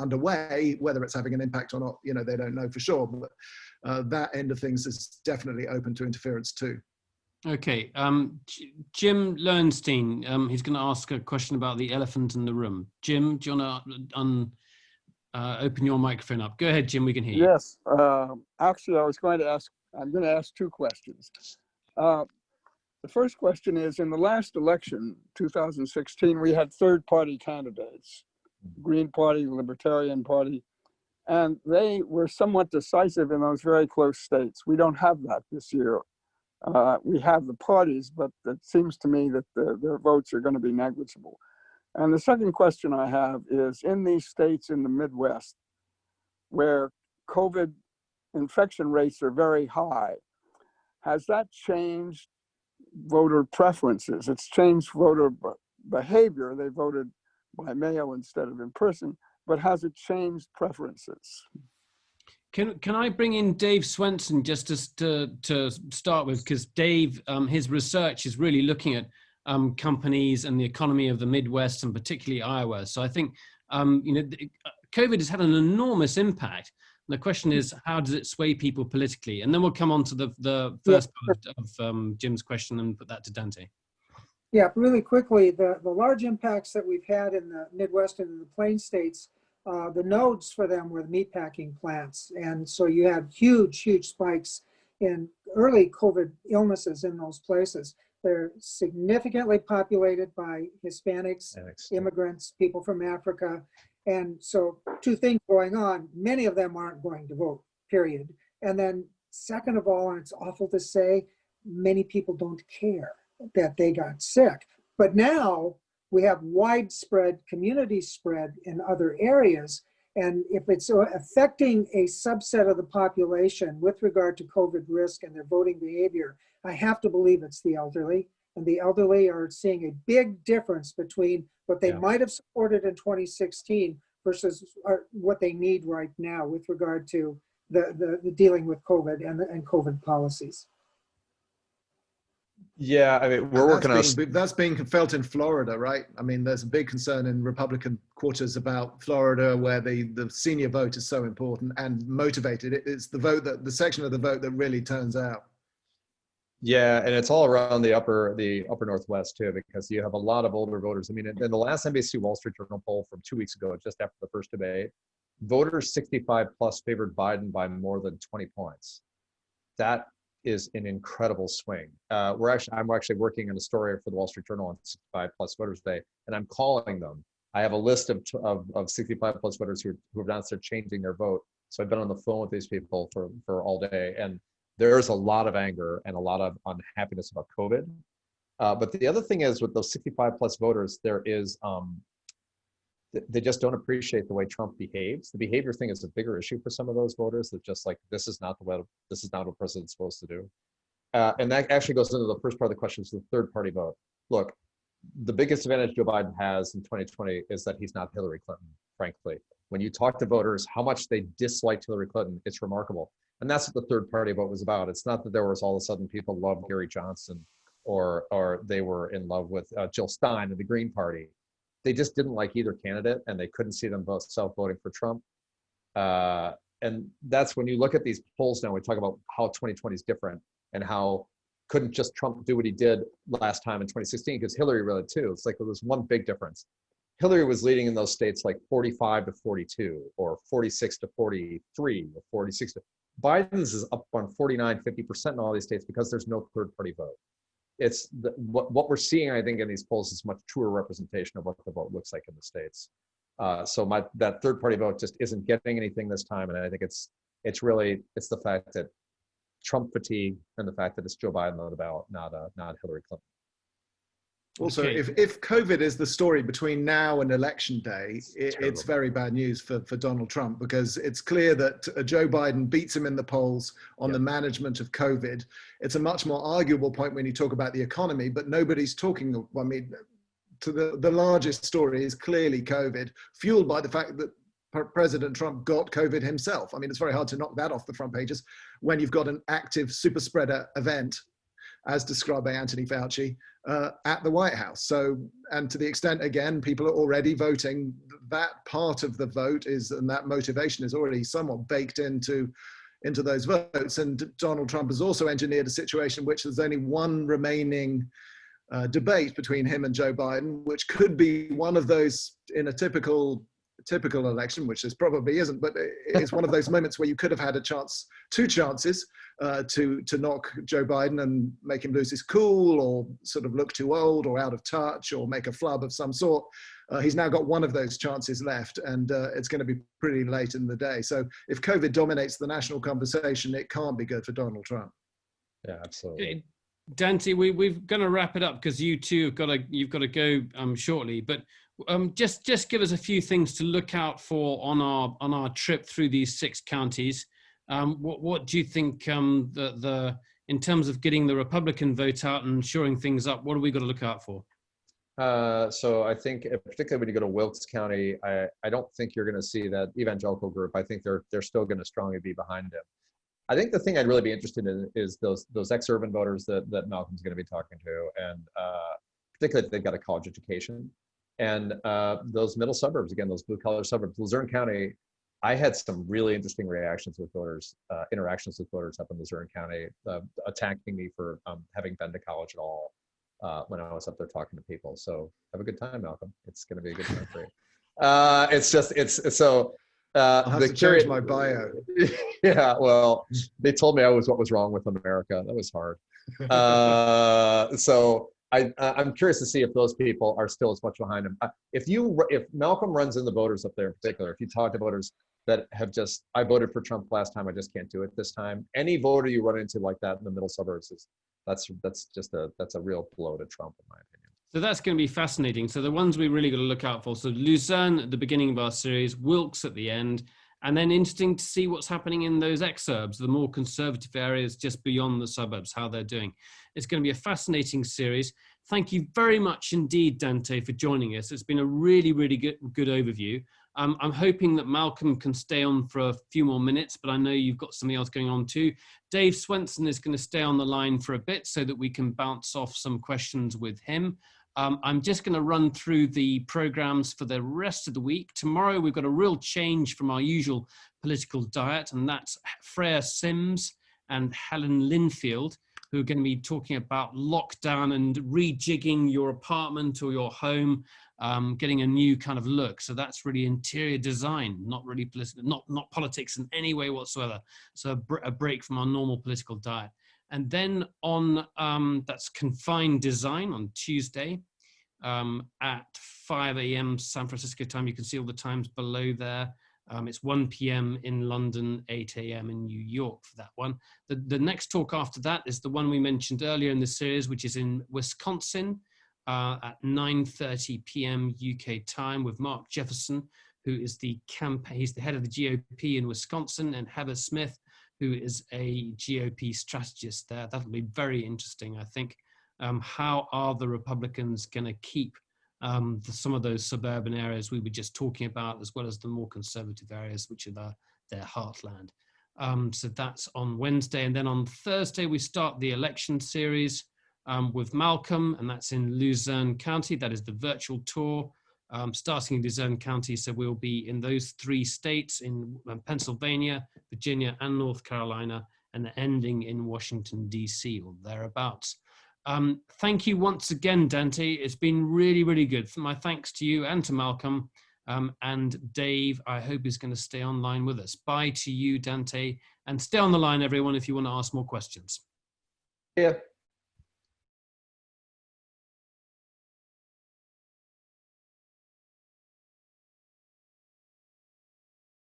underway. Whether it's having an impact or not, they don't know for sure, but that end of things is definitely open to interference too. Okay, Jim Lowenstein, he's going to ask a question about the elephant in the room. Jim, do you want to open your microphone up? Go ahead, Jim, we can hear you. Yes, actually, I'm going to ask two questions. The first question is, in the last election, 2016, we had third-party candidates, Green Party, Libertarian Party, and they were somewhat decisive in those very close states. We don't have that this year. We have the parties, but it seems to me that their votes are going to be negligible. And the second question I have is, in these states in the Midwest where COVID infection rates are very high, has that changed voter preferences? It's changed voter behavior. They voted by mail instead of in person, but has it changed preferences? Can I bring in Dave Swenson just to start with, because Dave, his research is really looking at companies and the economy of the Midwest and particularly Iowa. So I think COVID has had an enormous impact. And the question is, how does it sway people politically? And then we'll come on to the first part of Jim's question and put that to Dante. Yeah, really quickly, the large impacts that we've had in the Midwest and in the Plain States, the nodes for them were the meatpacking plants. And so you had huge spikes in early COVID illnesses in those places. They're significantly populated by Hispanics, immigrants, people from Africa. And so two things going on, many of them aren't going to vote, period. And then second of all, and it's awful to say, many people don't care that they got sick. But now we have widespread community spread in other areas. And if it's affecting a subset of the population with regard to COVID risk and their voting behavior, I have to believe it's the elderly. And the elderly are seeing a big difference between what they might have supported in 2016 versus what they need right now with regard to the dealing with COVID and COVID policies. Yeah, I mean, we're working on that's being felt in Florida, right? I mean, there's a big concern in Republican quarters about Florida, where the senior vote is so important and motivated. It's the vote the section of the vote that really turns out. Yeah, and it's all around the upper Northwest too, because you have a lot of older voters. I mean, in the last NBC Wall Street Journal poll from 2 weeks ago, just after the first debate, voters 65 plus favored Biden by more than 20 points. That is an incredible swing. I'm actually working on a story for the Wall Street Journal on 65 plus voters today, and I'm calling them. I have a list of 65 plus voters who have announced they're changing their vote. So I've been on the phone with these people for all day, and there's a lot of anger and a lot of unhappiness about COVID. But the other thing is, with those 65 plus voters, there is, they just don't appreciate the way Trump behaves. The behavior thing is a bigger issue for some of those voters. That just like, this is not what a president's supposed to do. And that actually goes into the first part of the question, is the third party vote. Look, the biggest advantage Joe Biden has in 2020 is that he's not Hillary Clinton, frankly. When you talk to voters, how much they disliked Hillary Clinton, it's remarkable. And that's what the third party vote was about. It's not that there was all of a sudden people loved Gary Johnson or they were in love with Jill Stein and the Green Party. They just didn't like either candidate, and they couldn't see them both self-voting for Trump. And that's when you look at these polls now, we talk about how 2020 is different and how couldn't just Trump do what he did last time in 2016, because Hillary really too. It's like there was one big difference. Hillary was leading in those states like 45 to 42 or 46 to 43 or 46 to Biden's is up on 49, 50% in all these states because there's no third party vote. It's what we're seeing, I think, in these polls is much truer representation of what the vote looks like in the states. So that third party vote just isn't getting anything this time. And I think it's the fact that Trump fatigue and the fact that it's Joe Biden on the ballot, not Hillary Clinton. Also, Okay. if COVID is the story between now and election day, it's very bad news for Donald Trump, because it's clear that Joe Biden beats him in the polls on the management of COVID. It's a much more arguable point when you talk about the economy, but nobody's talking, I mean, to the largest story is clearly COVID, fueled by the fact that President Trump got COVID himself. I mean, it's very hard to knock that off the front pages when you've got an active super spreader event, as described by Anthony Fauci, at the White House. So, and to the extent, again, people are already voting, that part of the vote is, and that motivation is already somewhat baked into those votes. And Donald Trump has also engineered a situation in which there's only one remaining debate between him and Joe Biden, which could be one of those in a typical election, which this probably isn't, but it's one of those moments where you could have had two chances to knock Joe Biden and make him lose his cool, or sort of look too old or out of touch, or make a flub of some sort. He's now got one of those chances left, and it's going to be pretty late in the day. So if COVID dominates the national conversation, it can't be good for Donald Trump. Yeah, absolutely. Okay. Dante, we're going to wrap it up because you two you've got to go shortly. But just give us a few things to look out for on our trip through these 6 counties. What do you think in terms of getting the Republican vote out and shoring things up? What have we got to look out for? So I think, particularly when you go to Wilkes County, I don't think you're going to see that evangelical group. I think they're still going to strongly be behind him. I think the thing I'd really be interested in is those ex-urban voters that Malcolm's going to be talking to, and particularly if they've got a college education, and those middle suburbs, again, those blue-collar suburbs. Luzerne County, I had some really interesting reactions with voters, interactions with voters up in Luzerne County, attacking me for having been to college at all when I was up there talking to people. So have a good time, Malcolm. It's going to be a good time for you. It's so. I'll have to change my bio. Yeah, well, they told me I was what was wrong with America. That was hard. So I'm curious to see if those people are still as much behind him. If Malcolm runs in the voters up there in particular, if you talk to voters that have I voted for Trump last time, I just can't do it this time. Any voter you run into like that in the middle suburbs that's a real blow to Trump, in my opinion. So that's going to be fascinating. So the ones we really got to look out for. So Luzerne at the beginning of our series, Wilkes at the end, and then interesting to see what's happening in those exurbs, the more conservative areas just beyond the suburbs, how they're doing. It's going to be a fascinating series. Thank you very much indeed, Dante, for joining us. It's been a really, really good overview. I'm hoping that Malcolm can stay on for a few more minutes, but I know you've got something else going on too. Dave Swenson is going to stay on the line for a bit so that we can bounce off some questions with him. I'm just going to run through the programs for the rest of the week. Tomorrow, we've got a real change from our usual political diet, and that's Freya Sims and Helen Linfield, who are going to be talking about lockdown and rejigging your apartment or your home, getting a new kind of look. So that's really interior design, not really political, not politics in any way whatsoever. So a break from our normal political diet. And then on, that's Confined Design on Tuesday at 5 a.m. San Francisco time. You can see all the times below there. It's 1 p.m. in London, 8 a.m. in New York for that one. The next talk after that is the one we mentioned earlier in the series, which is in Wisconsin at 9:30 p.m. UK time with Mark Jefferson, who is he's the head of the GOP in Wisconsin, and Heather Smith, who is a GOP strategist there. That'll be very interesting, I think. How are the Republicans going to keep some of those suburban areas we were just talking about, as well as the more conservative areas, which are their heartland? So that's on Wednesday. And then on Thursday, we start the election series with Malcolm, and that's in Luzerne County. That is the virtual tour. Starting in Luzerne County, so we'll be in those 3 states in Pennsylvania, Virginia, and North Carolina, and ending in Washington, D.C. or thereabouts. Thank you once again, Dante. It's been really, really good. My thanks to you and to Malcolm. And Dave, I hope is going to stay online with us. Bye to you, Dante. And stay on the line, everyone, if you want to ask more questions. Yeah.